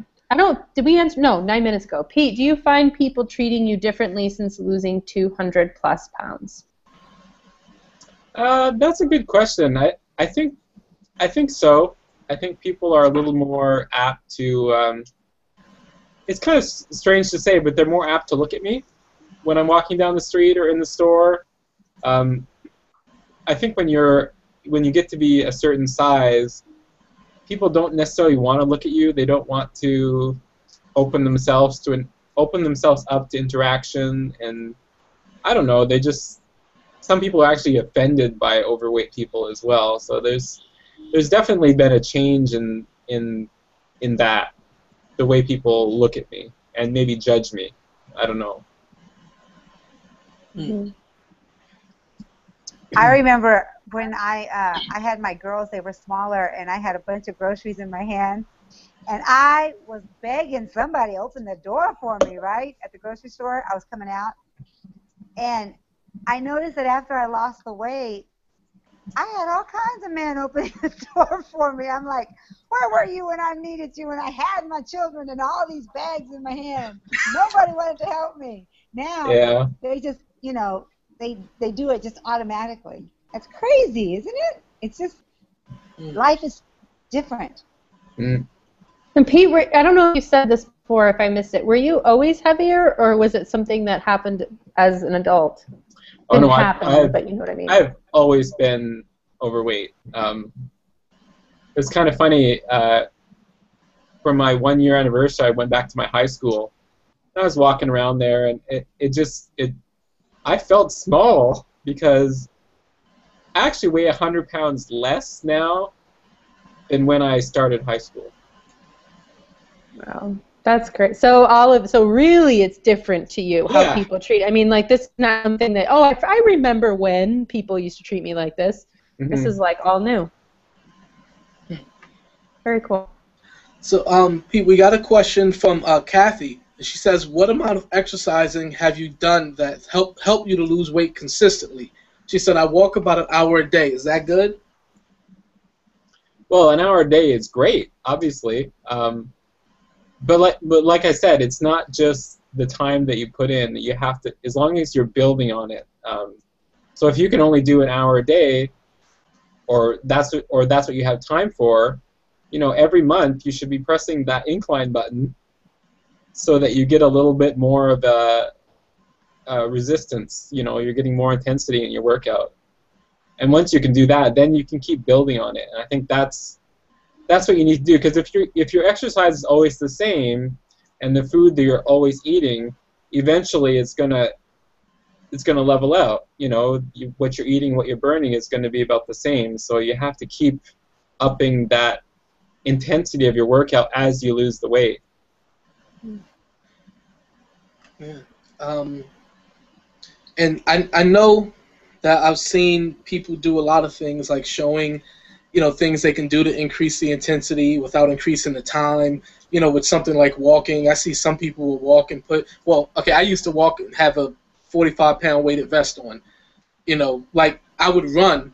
Did we answer? No, 9 minutes ago. Pete, do you find people treating you differently since losing 200+ pounds? That's a good question. I think so. I think people are a little more apt to. It's kind of strange to say, but they're more apt to look at me when I'm walking down the street or in the store. I think when you're when you get to be a certain size, people don't necessarily want to look at you. They don't want to open themselves up to interaction, and I don't know. Some people are actually offended by overweight people as well. So there's definitely been a change in that, the way people look at me and maybe judge me. I don't know. I remember when I had my girls, they were smaller, and I had a bunch of groceries in my hand, and I was begging somebody to open the door for me, right, at the grocery store. I was coming out, and I noticed that after I lost the weight, I had all kinds of men opening the door for me. I'm like, where were you when I needed you, when I had my children and all these bags in my hand? Nobody wanted to help me. Now, they just, they do it just automatically. That's crazy, isn't it? It's just, life is different. Mm. And Pete, I don't know if you said this before, if I missed it. Were you always heavier, or was it something that happened as an adult? Oh, no, but you know what I mean. I've always been overweight. It's kind of funny. For my 1-year anniversary, I went back to my high school. I was walking around there, and I felt small because I actually weigh 100 pounds less now than when I started high school. Wow. That's great. So really it's different to you how people treat. I mean, like, this is not something that, I remember when people used to treat me like this. Mm-hmm. This is like all new. Very cool. So, Pete, we got a question from Kathy. She says, what amount of exercising have you done that help you to lose weight consistently? She said, I walk about an hour a day. Is that good? Well, an hour a day is great, obviously. But like I said, it's not just the time that you put in. You have to, as long as you're building on it. So if you can only do an hour a day, or that's what you have time for, every month you should be pressing that incline button so that you get a little bit more of a resistance. You're getting more intensity in your workout. And once you can do that, then you can keep building on it. And I think that's what you need to do, because if your exercise is always the same and the food that you're always eating, eventually it's gonna level out. What you're eating, what you're burning is going to be about the same. So you have to keep upping that intensity of your workout as you lose the weight. Yeah. And I know that I've seen people do a lot of things, like showing things they can do to increase the intensity without increasing the time. With something like walking, I see some people will walk and I used to walk and have a 45-pound weighted vest on. Like I would run,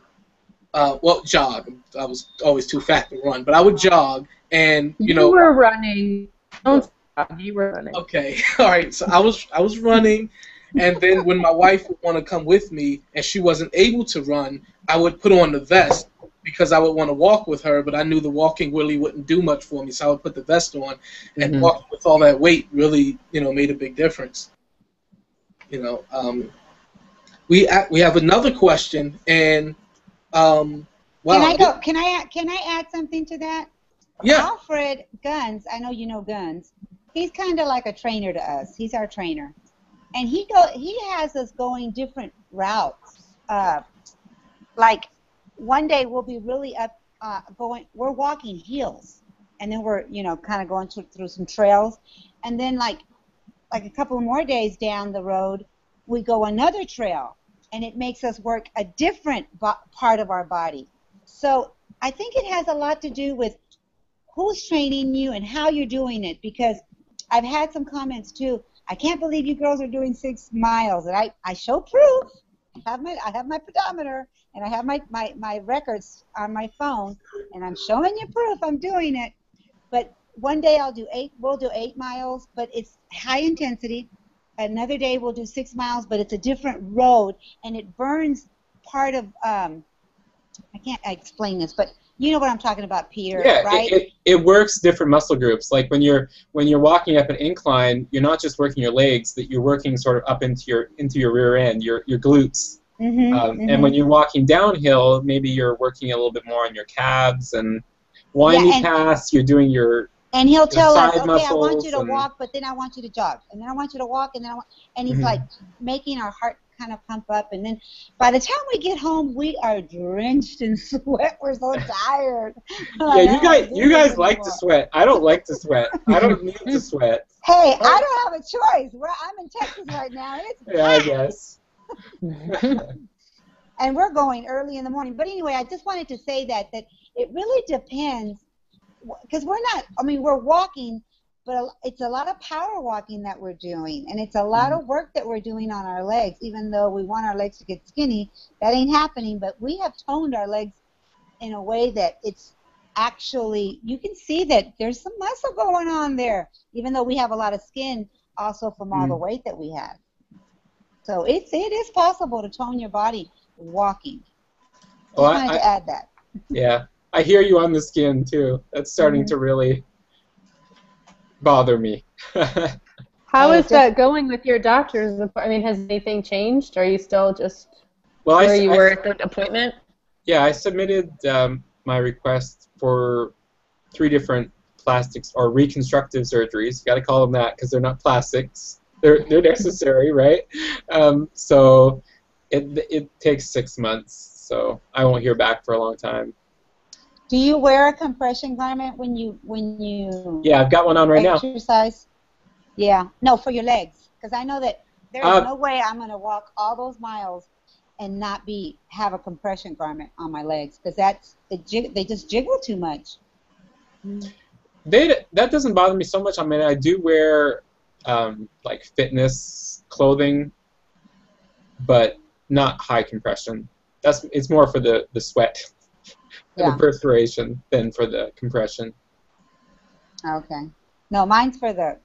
jog. I was always too fat to run, but I would jog and, You were running. Don't stop. You were running. Okay, all right. So I was running, and then when my wife would want to come with me and she wasn't able to run, I would put on the vest, because I would want to walk with her, but I knew the walking really wouldn't do much for me, so I would put the vest on, and walking with all that weight really, made a big difference. We have another question, and wow. Can I add something to that? Yeah. Alfred Guns, I know you know Guns. He's kind of like a trainer to us. He's our trainer, and he has us going different routes. Like, one day we'll be really up, we're walking hills, and then we're, kind of going through some trails, and then like a couple more days down the road, we go another trail, and it makes us work a different part of our body. So I think it has a lot to do with who's training you and how you're doing it, because I've had some comments too. I can't believe you girls are doing 6 miles, and I show proof. I have my pedometer, and I have my records on my phone, and I'm showing you proof I'm doing it. But one day we'll do 8 miles, but it's high intensity. Another day we'll do 6 miles, but it's a different road, and it burns part of, I can't explain this, but you know what I'm talking about, Peter, right? It works different muscle groups. Like when you're walking up an incline, you're not just working your legs, that you're working sort of up into your rear end, your glutes. And when you're walking downhill, maybe you're working a little bit more on your calves and winding paths. You're doing your and he'll tell us, side okay, I want you to muscles walk, but then I want you to jog, and then I want you to walk, and then and he's like making our heart kind of pump up, and then by the time we get home, we are drenched in sweat. We're so tired. Yeah, you guys like to sweat. I don't like to sweat. I don't need to sweat. Hey, I don't have a choice. I'm in Texas right now. It's I guess. And we're going early in the morning. But anyway, I just wanted to say that it really depends, because we're walking, but it's a lot of power walking that we're doing, and it's a lot of work that we're doing on our legs. Even though we want our legs to get skinny, that ain't happening, but we have toned our legs in a way that it's actually, you can see that there's some muscle going on there, even though we have a lot of skin also from all the weight that we have. So it is possible to tone your body walking. I wanted to add that. Yeah, I hear you on the skin too. That's starting to really bother me. How is that going with your doctor's? I mean, has anything changed? Are you still just where you were at the appointment? Yeah, I submitted my request for 3 different plastics or reconstructive surgeries. You got to call them that because they're not plastics. They're necessary, right? So it takes 6 months. So I won't hear back for a long time. Do you wear a compression garment when you? Yeah, I've got one on right now. Exercise. Yeah, no, for your legs, because I know that there's no way I'm gonna walk all those miles and not have a compression garment on my legs, because they just jiggle too much. That doesn't bother me so much. I mean, I do wear like fitness clothing, but not high compression. It's more for the sweat, the perspiration, than for the compression. Okay. No, mine's for the.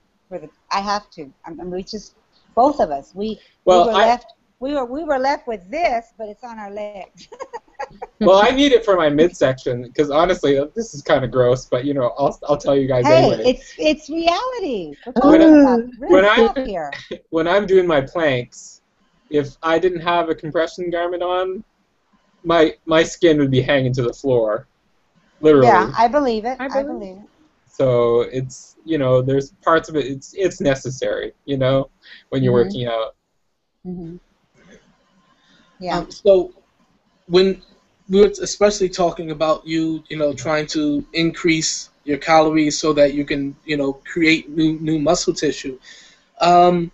I have to. We just, both of us. We were left with this, but it's on our legs. Well, I need it for my midsection because honestly, this is kind of gross. But I'll tell you guys anyway. Hey, it's reality. We're talking about here. When I'm doing my planks, if I didn't have a compression garment on, my skin would be hanging to the floor, literally. Yeah, I believe it. I believe it. So it's there's parts of it. It's necessary, when you're working out. Yeah. So when we were especially talking about you trying to increase your calories so that you can create new muscle tissue. When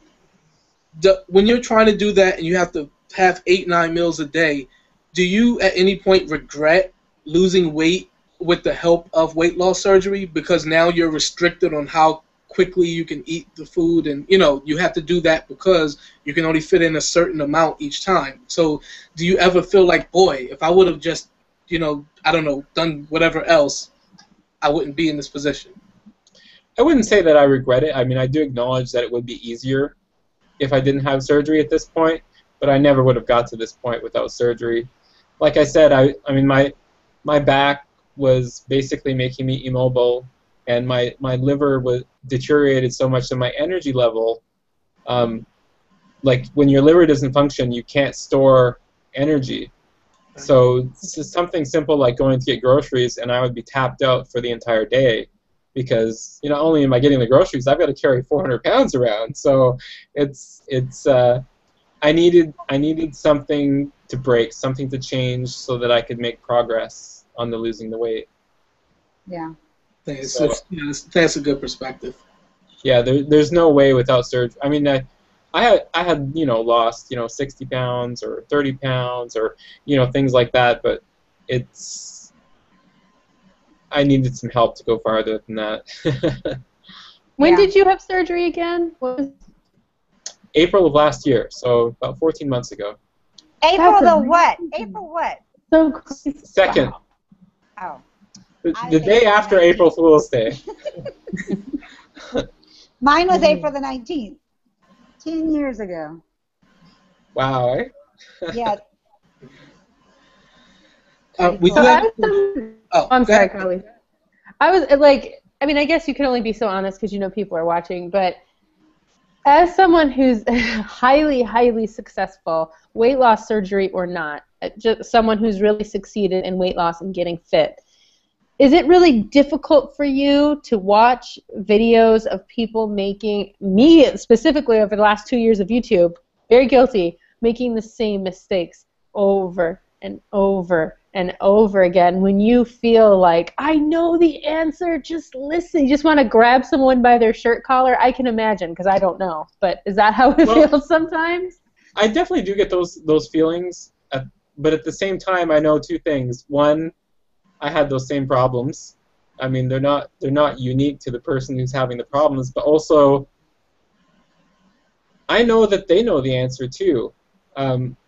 you're trying to do that and you have to have 8-9 meals a day, do you at any point regret losing weight with the help of weight loss surgery, because now you're restricted on how quickly you can eat the food, and you have to do that because you can only fit in a certain amount each time? So do you ever feel like, boy, if I would have just I don't know, done whatever else, I wouldn't be in this position? I wouldn't say that I regret it. I mean, I do acknowledge that it would be easier if I didn't have surgery at this point, but I never would have got to this point without surgery. Like I said, I mean my back was basically making me immobile, and my liver was deteriorated so much that my energy level, like when your liver doesn't function, you can't store energy. So this is something simple like going to get groceries, and I would be tapped out for the entire day, because not only am I getting the groceries, I've got to carry 400 pounds around. So I needed something to break, something to change, so that I could make progress on the losing the weight. Yeah. That's a good perspective. Yeah, there's no way without surgery. I mean, I had lost 60 pounds or 30 pounds or things like that, but I needed some help to go farther than that. When did you have surgery again? April of last year, so about 14 months ago. April the what? April what? So 2nd. Oh. The day after April Fool's Day. Mine was April the 19th. 10 years ago. Wow, eh? Yeah. We do have, I'm sorry, Carly. I was like, I mean, I guess you can only be so honest because people are watching, but As someone who's highly, highly successful, weight loss surgery or not, just someone who's really succeeded in weight loss and getting fit, is it really difficult for you to watch videos of people making, me specifically over the last 2 years of YouTube, very guilty, making the same mistakes over and over and over again when you feel like, I know the answer, just listen. You just want to grab someone by their shirt collar? I can imagine, because I don't know. But is that how it feels sometimes? I definitely do get those feelings, but at the same time, I know two things. One, I had those same problems. I mean, they're not unique to the person who's having the problems, but also I know that they know the answer too.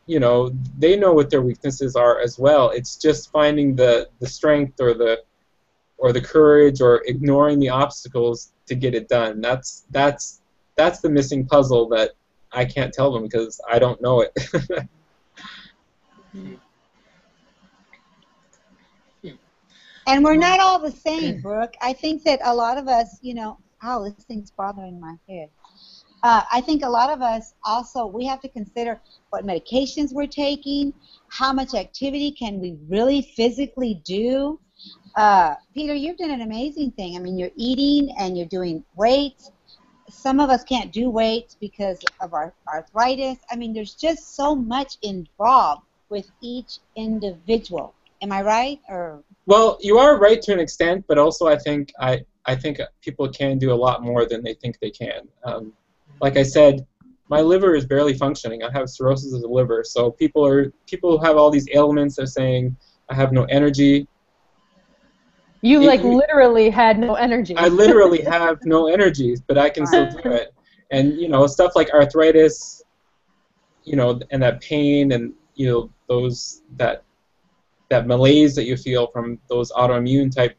You know, they know what their weaknesses are as well. It's just finding the strength or the courage or ignoring the obstacles to get it done. That's the missing puzzle that I can't tell them because I don't know it. And we're not all the same, Brooke. I think that a lot of us, you know, oh, this thing's bothering my head. I think a lot of us also, we have to consider what medications we're taking, how much activity can we really physically do. Peter, you've done an amazing thing. I mean, you're eating and you're doing weights. Some of us can't do weights because of our arthritis. I mean, there's just so much involved with each individual. Am I right? Or well, you are right to an extent, but also I think people can do a lot more than they think they can. Like I said, my liver is barely functioning. I have cirrhosis of the liver, so people who have all these ailments are saying I have no energy. You literally had no energy. I literally have no energy, but I can still do it. And you know, stuff like arthritis, you know, and that pain, and you know, that malaise that you feel from those autoimmune type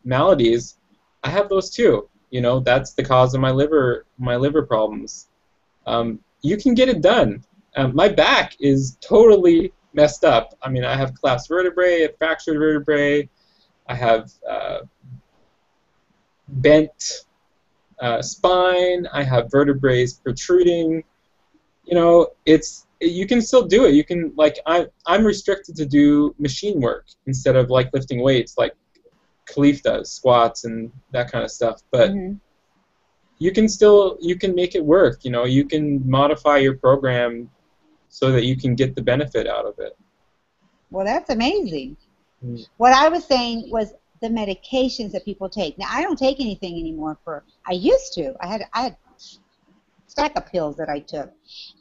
maladies, I have those too. You know, that's the cause of my liver problems. You can get it done. My back is totally messed up. I mean, I have collapsed vertebrae, fractured vertebrae. I have bent spine. I have vertebrae protruding. You know, you can still do it. You can, like, I'm restricted to do machine work instead of like lifting weights like Khalif does, squats and that kind of stuff. But you can make it work. You know, you can modify your program so that you can get the benefit out of it. well, that's amazing. What I was saying was the medications that people take. Now, I don't take anything anymore. I used to. I had a stack of pills that I took,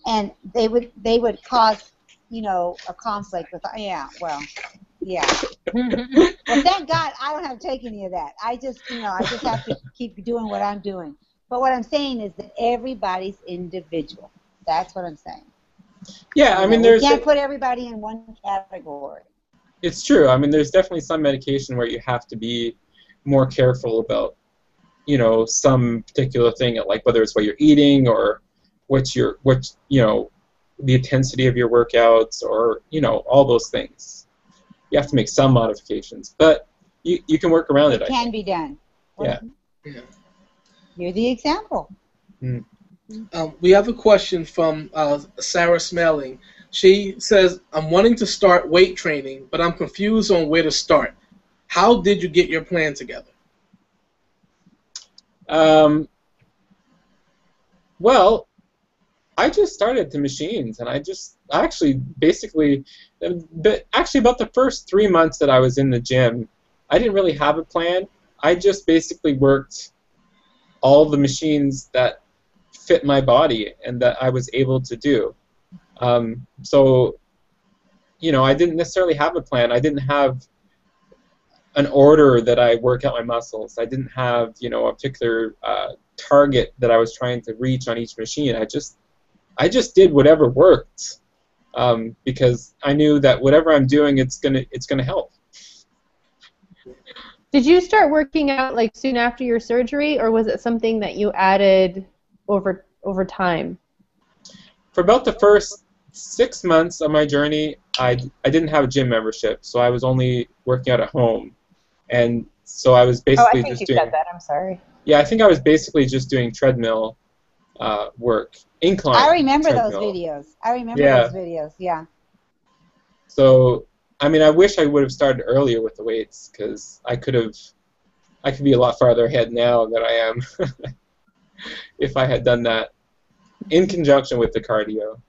and they would cause, you know, a conflict with. Yeah. Well, thank God I don't have to take any of that. I just have to keep doing what I'm doing. But what I'm saying is that everybody's individual. That's what I'm saying. Yeah, I mean, you can't put everybody in one category. It's true. I mean, there's definitely some medication where you have to be more careful about, you know, some particular thing, like whether it's what you're eating or you know, the intensity of your workouts, or, you know, all those things. You have to make some modifications, but you can work around it. It can be done. Yeah. You're the example. Mm. We have a question from Sarah Smelling. She says, I'm wanting to start weight training, but I'm confused on where to start. How did you get your plan together? Well, I just started the machines, and actually about the first 3 months that I was in the gym, I didn't really have a plan. I just basically worked all the machines that fit my body and that I was able to do. So, you know, I didn't necessarily have a plan. I didn't have an order that I work out my muscles. I didn't have, you know, a particular target that I was trying to reach on each machine. I just did whatever worked, because I knew that whatever I'm doing, it's gonna help. Did you start working out like soon after your surgery, or was it something that you added over time? For about the first 6 months of my journey, I didn't have a gym membership, so I was only working out at home, and so I was basically just doing. Oh, I think you said that. I'm sorry. Yeah, I think I was basically just doing treadmill work. Incline. I remember those treadmill. videos. I remember Yeah. those videos. Yeah. So, I mean, I wish I would have started earlier with the weights, because I could be a lot farther ahead now than I am if I had done that in conjunction with the cardio.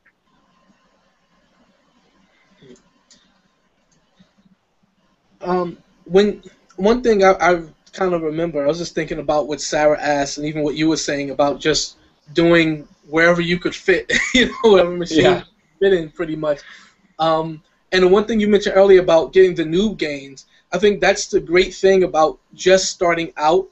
When one thing I kind of remember, I was just thinking about what Sarah asked, and even what you were saying about just doing wherever you could fit, whatever machine Yeah. you fit in, pretty much. And the one thing you mentioned earlier about getting the noob gains, I think that's the great thing about just starting out.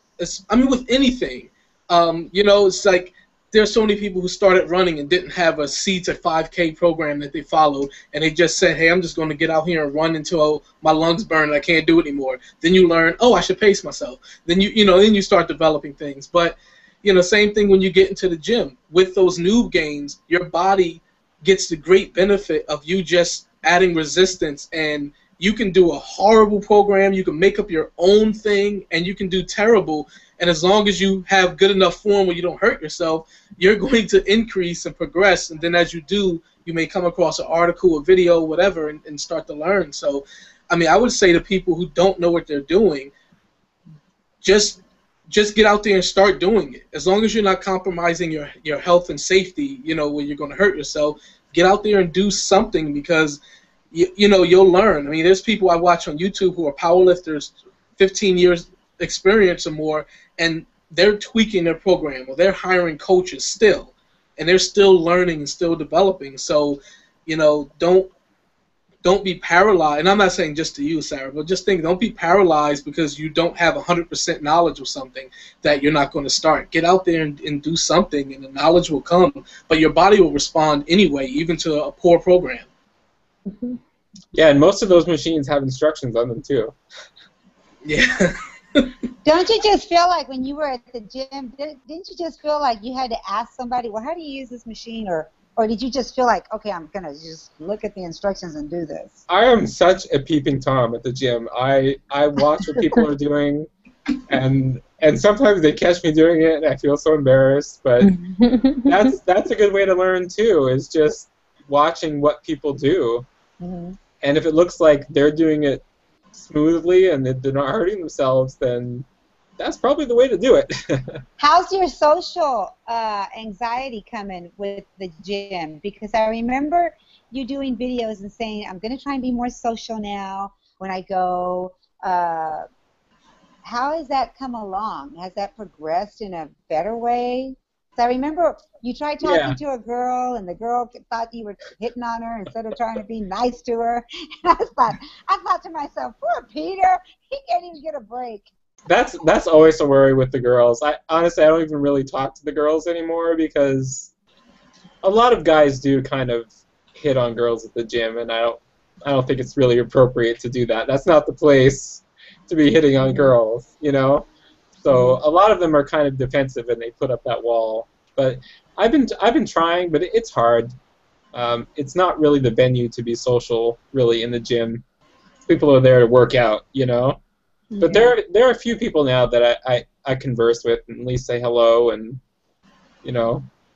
I mean, with anything, it's like there's so many people who started running and didn't have a C to 5K program that they followed, and they just said, hey, I'm just going to get out here and run until my lungs burn and I can't do it anymore. Then you learn, oh, I should pace myself. Then then you start developing things. But same thing when you get into the gym. With those noob gains, your body gets the great benefit of you just adding resistance, and you can do a horrible program, you can make up your own thing, and you can do terrible. And as long as you have good enough form where you don't hurt yourself, you're going to increase and progress. And then as you do, you may come across an article, a video, whatever, and start to learn. So, I mean, I would say to people who don't know what they're doing, just get out there and start doing it. As long as you're not compromising your health and safety, where you're going to hurt yourself, get out there and do something, because you'll learn. I mean, there's people I watch on YouTube who are powerlifters, 15 years experience or more, and they're tweaking their program, or they're hiring coaches still, and they're still learning and still developing. So, don't be paralyzed. And I'm not saying just to you, Sarah, but just don't be paralyzed because you don't have 100% knowledge of something that you're not going to start. Get out there and do something, and the knowledge will come. But your body will respond anyway, even to a poor program. Mm-hmm. Yeah, and most of those machines have instructions on them too. Yeah. Don't you just feel like when you were at the gym, didn't you just feel like you had to ask somebody, well, how do you use this machine? Or did you just feel like, okay, I'm going to just look at the instructions and do this? I am such a peeping Tom at the gym. I watch what people are doing, and sometimes they catch me doing it, and I feel so embarrassed. But that's a good way to learn too, is just watching what people do. Mm-hmm. And if it looks like they're doing it smoothly and they're not hurting themselves, then that's probably the way to do it. How's your social anxiety coming with the gym? Because I remember you doing videos and saying, I'm going to try and be more social now when I go. How has that come along? Has that progressed in a better way? So I remember you tried talking to a girl, and the girl thought you were hitting on her instead of trying to be nice to her. And I thought to myself, poor Peter, he can't even get a break. That's always a worry with the girls. Honestly, I don't even really talk to the girls anymore, because a lot of guys do kind of hit on girls at the gym, and I don't think it's really appropriate to do that. That's not the place to be hitting on girls, So a lot of them are kind of defensive, and they put up that wall. But I've been trying, but it's hard. It's not really the venue to be social, really, in the gym. People are there to work out, But there are a few people now that I converse with, and at least say hello and,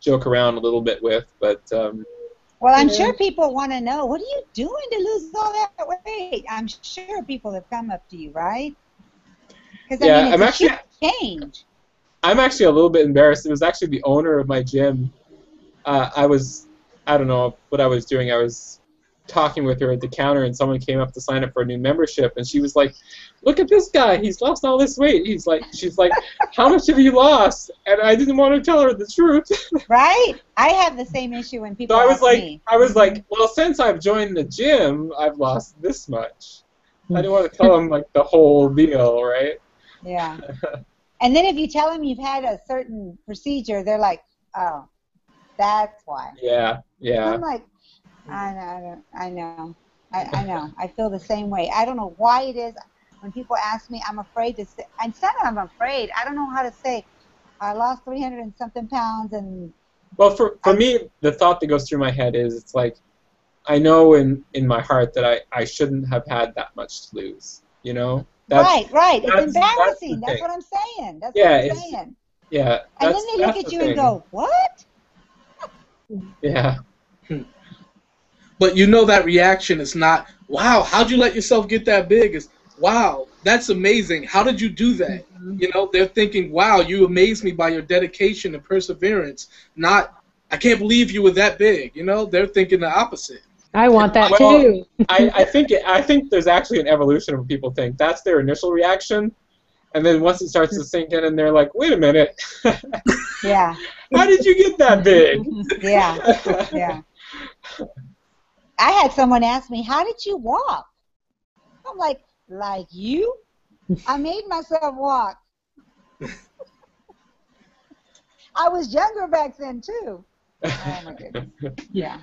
joke around a little bit with. But well, I'm sure people want to know, what are you doing to lose all that weight? I'm sure people have come up to you, right? Because I mean, it's a huge change. I'm actually a little bit embarrassed. It was actually the owner of my gym. I don't know what I was doing. I was talking with her at the counter, and someone came up to sign up for a new membership, and she was like, look at this guy, he's lost all this weight. She's like, how much have you lost? And I didn't want to tell her the truth. Right? I have the same issue when people So ask me. I was like, well, since I've joined the gym, I've lost this much. I didn't want to tell them like the whole deal, right? Yeah. And then if you tell them you've had a certain procedure, they're like, oh, that's why. Yeah. I'm like, I know. I feel the same way. I don't know why it is. When people ask me, I'm afraid to say. Instead of I'm afraid, I don't know how to say, I lost 300 and something pounds. And well, for me, the thought that goes through my head is, it's like, I know in my heart that I shouldn't have had that much to lose. Right. It's embarrassing. That's what I'm saying. That's what I'm saying. Yeah, And that's then they look that's at the you thing. and go, what? Yeah. But you know that reaction is not, wow, how'd you let yourself get that big? It's, wow, that's amazing. How did you do that? Mhm. You know, they're thinking, wow, you amazed me by your dedication and perseverance. Not, I can't believe you were that big. You know, they're thinking the opposite. I want that Well, too. I think there's actually an evolution of people think that's their initial reaction, and then once it starts to sink in, and they're like, wait a minute, Yeah, how did you get that big? yeah, yeah. I had someone ask me, how did you walk? I'm like you? I made myself walk. I was younger back then, too. Oh, my goodness. Yeah.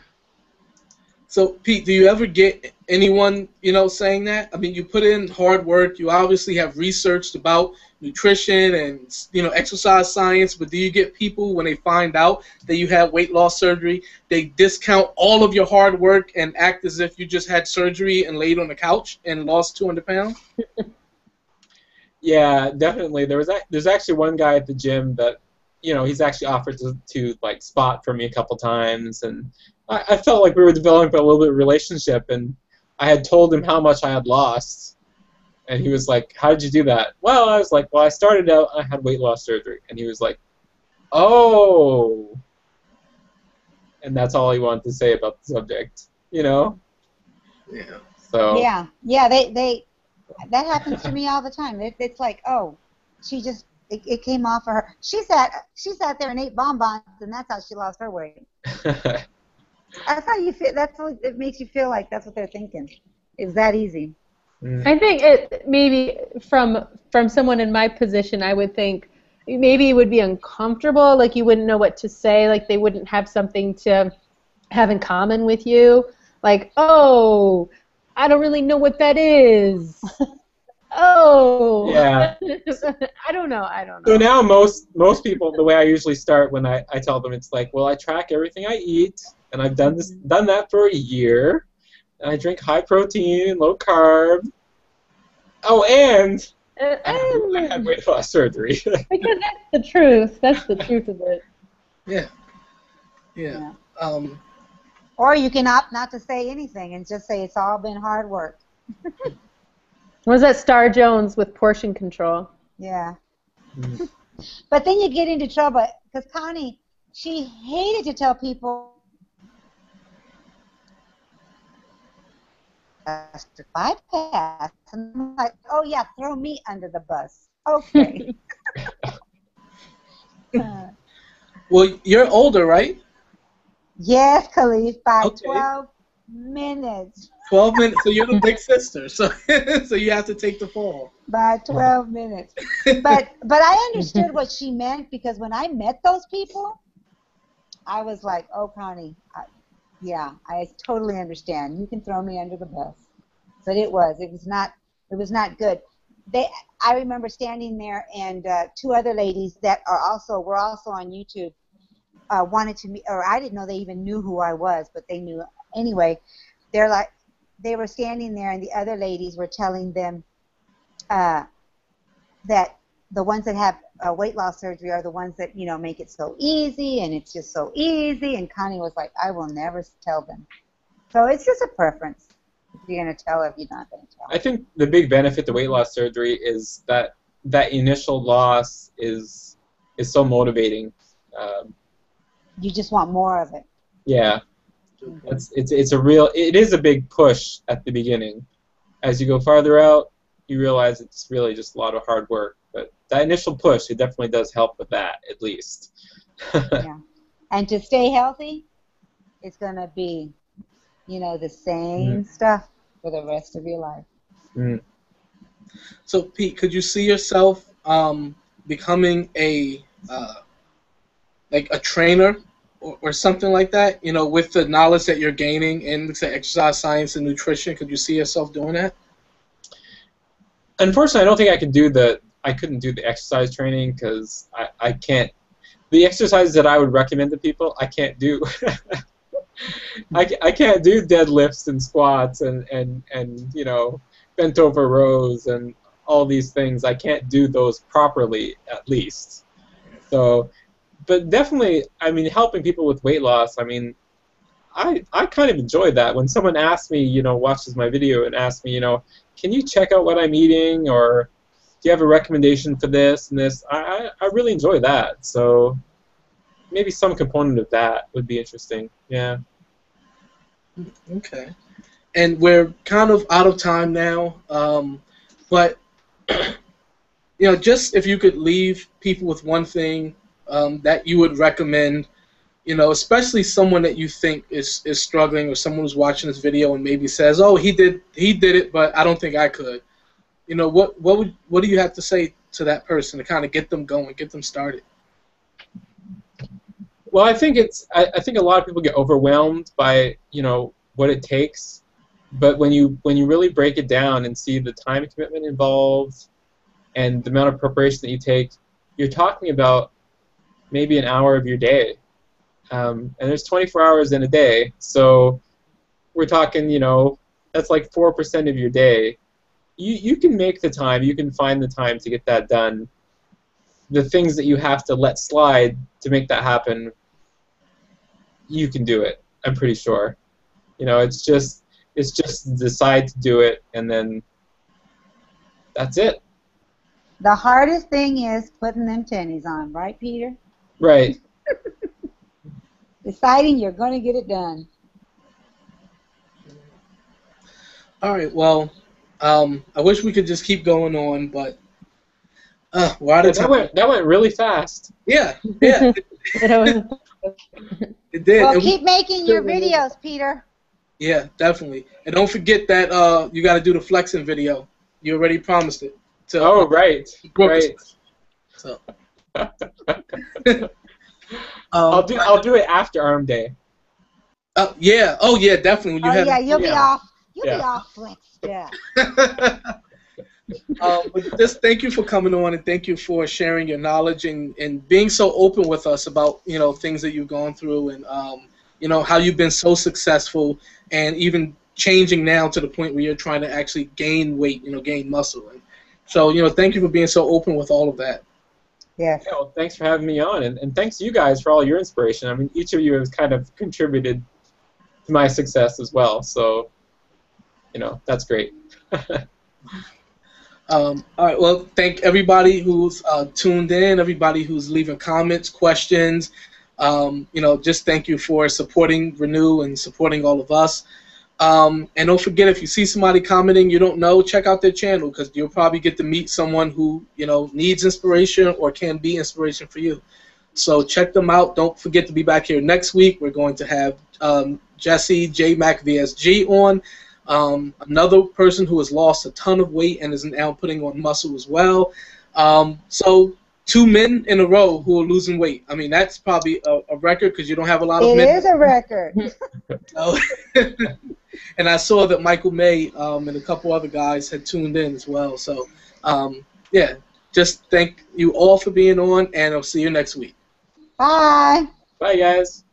So, Pete, do you ever get anyone, you know, saying that? I mean, you put in hard work. You obviously have researched about nutrition and, you know, exercise science. But do you get people when they find out that you had weight loss surgery, they discount all of your hard work and act as if you just had surgery and laid on the couch and lost 200 pounds? Yeah, definitely. There's actually one guy at the gym that, you know, he's actually offered to like spot for me a couple times, and I felt like we were developing a little bit of relationship, and I had told him how much I had lost, and he was like, "How did you do that?" Well, I was like, "Well, I started out, I had weight loss surgery," and he was like, "Oh," and that's all he wanted to say about the subject, you know. Yeah. So Yeah, yeah, that happens to me all the time. It's like, oh, it came off of her. She sat there and ate bonbons, and that's how she lost her weight. That's how you feel. That's what it makes you feel like. That's what they're thinking. It was that easy. I think it maybe from someone in my position, I would think maybe it would be uncomfortable, like you wouldn't know what to say, like they wouldn't have something to have in common with you, like, oh, I don't really know what that is. Oh, Yeah. I don't know. So now most people, the way I usually start when I tell them, it's like, well, I track everything I eat, and I've done that for a year. And I drink high protein, low carb. Oh, and I had weight loss surgery. Because that's the truth. That's the truth of it. Yeah. Yeah. Or you can opt not to say anything and just say it's all been hard work. Was that Star Jones with portion control? Yeah. But then you get into trouble because Connie, she hated to tell people to bypass. And I'm like, oh, yeah, throw me under the bus. Okay. Well, you're older, right? Yes, Khalif, by Okay. 12 minutes. 12 minutes. So you're the big sister. So so you have to take the fall. By 12 minutes. But I understood what she meant because when I met those people, I was like, oh, Connie, I totally understand. You can throw me under the bus. But it was not good. I remember standing there and two other ladies that were also on YouTube wanted to meet, or I didn't know they even knew who I was, but they knew anyway. They were standing there, and the other ladies were telling them that the ones that have weight loss surgery are the ones that, you know, make it so easy, and it's just so easy. And Connie was like, I will never tell them. So it's just a preference. If you're going to tell, if you're not going to tell. I think the big benefit to weight loss surgery is that initial loss is so motivating. You just want more of it. Yeah, it is a big push at the beginning. As you go farther out, you realize it's really just a lot of hard work. But that initial push, it definitely does help with that, at least. Yeah. And to stay healthy, it's going to be, you know, the same stuff for the rest of your life. So, Pete, could you see yourself becoming a trainer or something like that? You know, with the knowledge that you're gaining in, say, exercise science and nutrition, could you see yourself doing that? Unfortunately, I don't think I couldn't do the exercise training because I can't. The exercises that I would recommend to people, I can't do. I can't do deadlifts and squats and you know, bent over rows and all these things. I can't do those properly, at least. So, but definitely, I mean, helping people with weight loss. I mean, I kind of enjoy that when someone asks me, watches my video and asks me, can you check out what I'm eating, or do you have a recommendation for this and this? I really enjoy that. So maybe some component of that would be interesting. Yeah. Okay. And we're kind of out of time now, but just if you could leave people with one thing that you would recommend, especially someone that you think is struggling, or someone who's watching this video and maybe says, "Oh, he did it, but I don't think I could." What do you have to say to that person to kind of get them going, get them started? Well, I think I think a lot of people get overwhelmed by what it takes, but when you really break it down and see the time commitment involved and the amount of preparation that you take, you're talking about maybe an hour of your day, and there's 24 hours in a day, so we're talking that's like 4% of your day. You can make the time, you can find the time to get that done. The things that you have to let slide to make that happen, you can do it. I'm pretty sure. It's just decide to do it, and then that's it. The hardest thing is putting them tennies on, right, Peter? Right. Deciding you're going to get it done. All right. Well, I wish we could just keep going on, but we're out of time. That went really fast. Yeah. It did. Well, and keep making your videos, Peter. Yeah, definitely. And don't forget that you got to do the flexing video. You already promised it. Oh, right. Right. So. I'll do it after Arm Day. Yeah. Oh, yeah. Definitely. When you have. Yeah, you'll be off. You'll be off flexed up. But just thank you for coming on, and thank you for sharing your knowledge and being so open with us about things that you've gone through, and how you've been so successful, and even changing now to the point where you're trying to actually gain weight, gain muscle. And so thank you for being so open with all of that. Yes. Yeah, well, thanks for having me on, and thanks to you guys for all your inspiration. I mean, each of you has kind of contributed to my success as well. So that's great. All right. Well, thank everybody who's tuned in, everybody who's leaving comments, questions. Just thank you for supporting Renew and supporting all of us. And don't forget, if you see somebody commenting you don't know, check out their channel, because you'll probably get to meet someone who needs inspiration or can be inspiration for you. So check them out. Don't forget to be back here next week. We're going to have Jesse J Mac VSG on. Another person who has lost a ton of weight and is now putting on muscle as well. So 2 men in a row who are losing weight. I mean, that's probably a record, because you don't have a lot of men. It is a record. So, and I saw that Michael May and a couple other guys had tuned in as well. So, yeah, just thank you all for being on, and I'll see you next week. Bye. Bye, guys.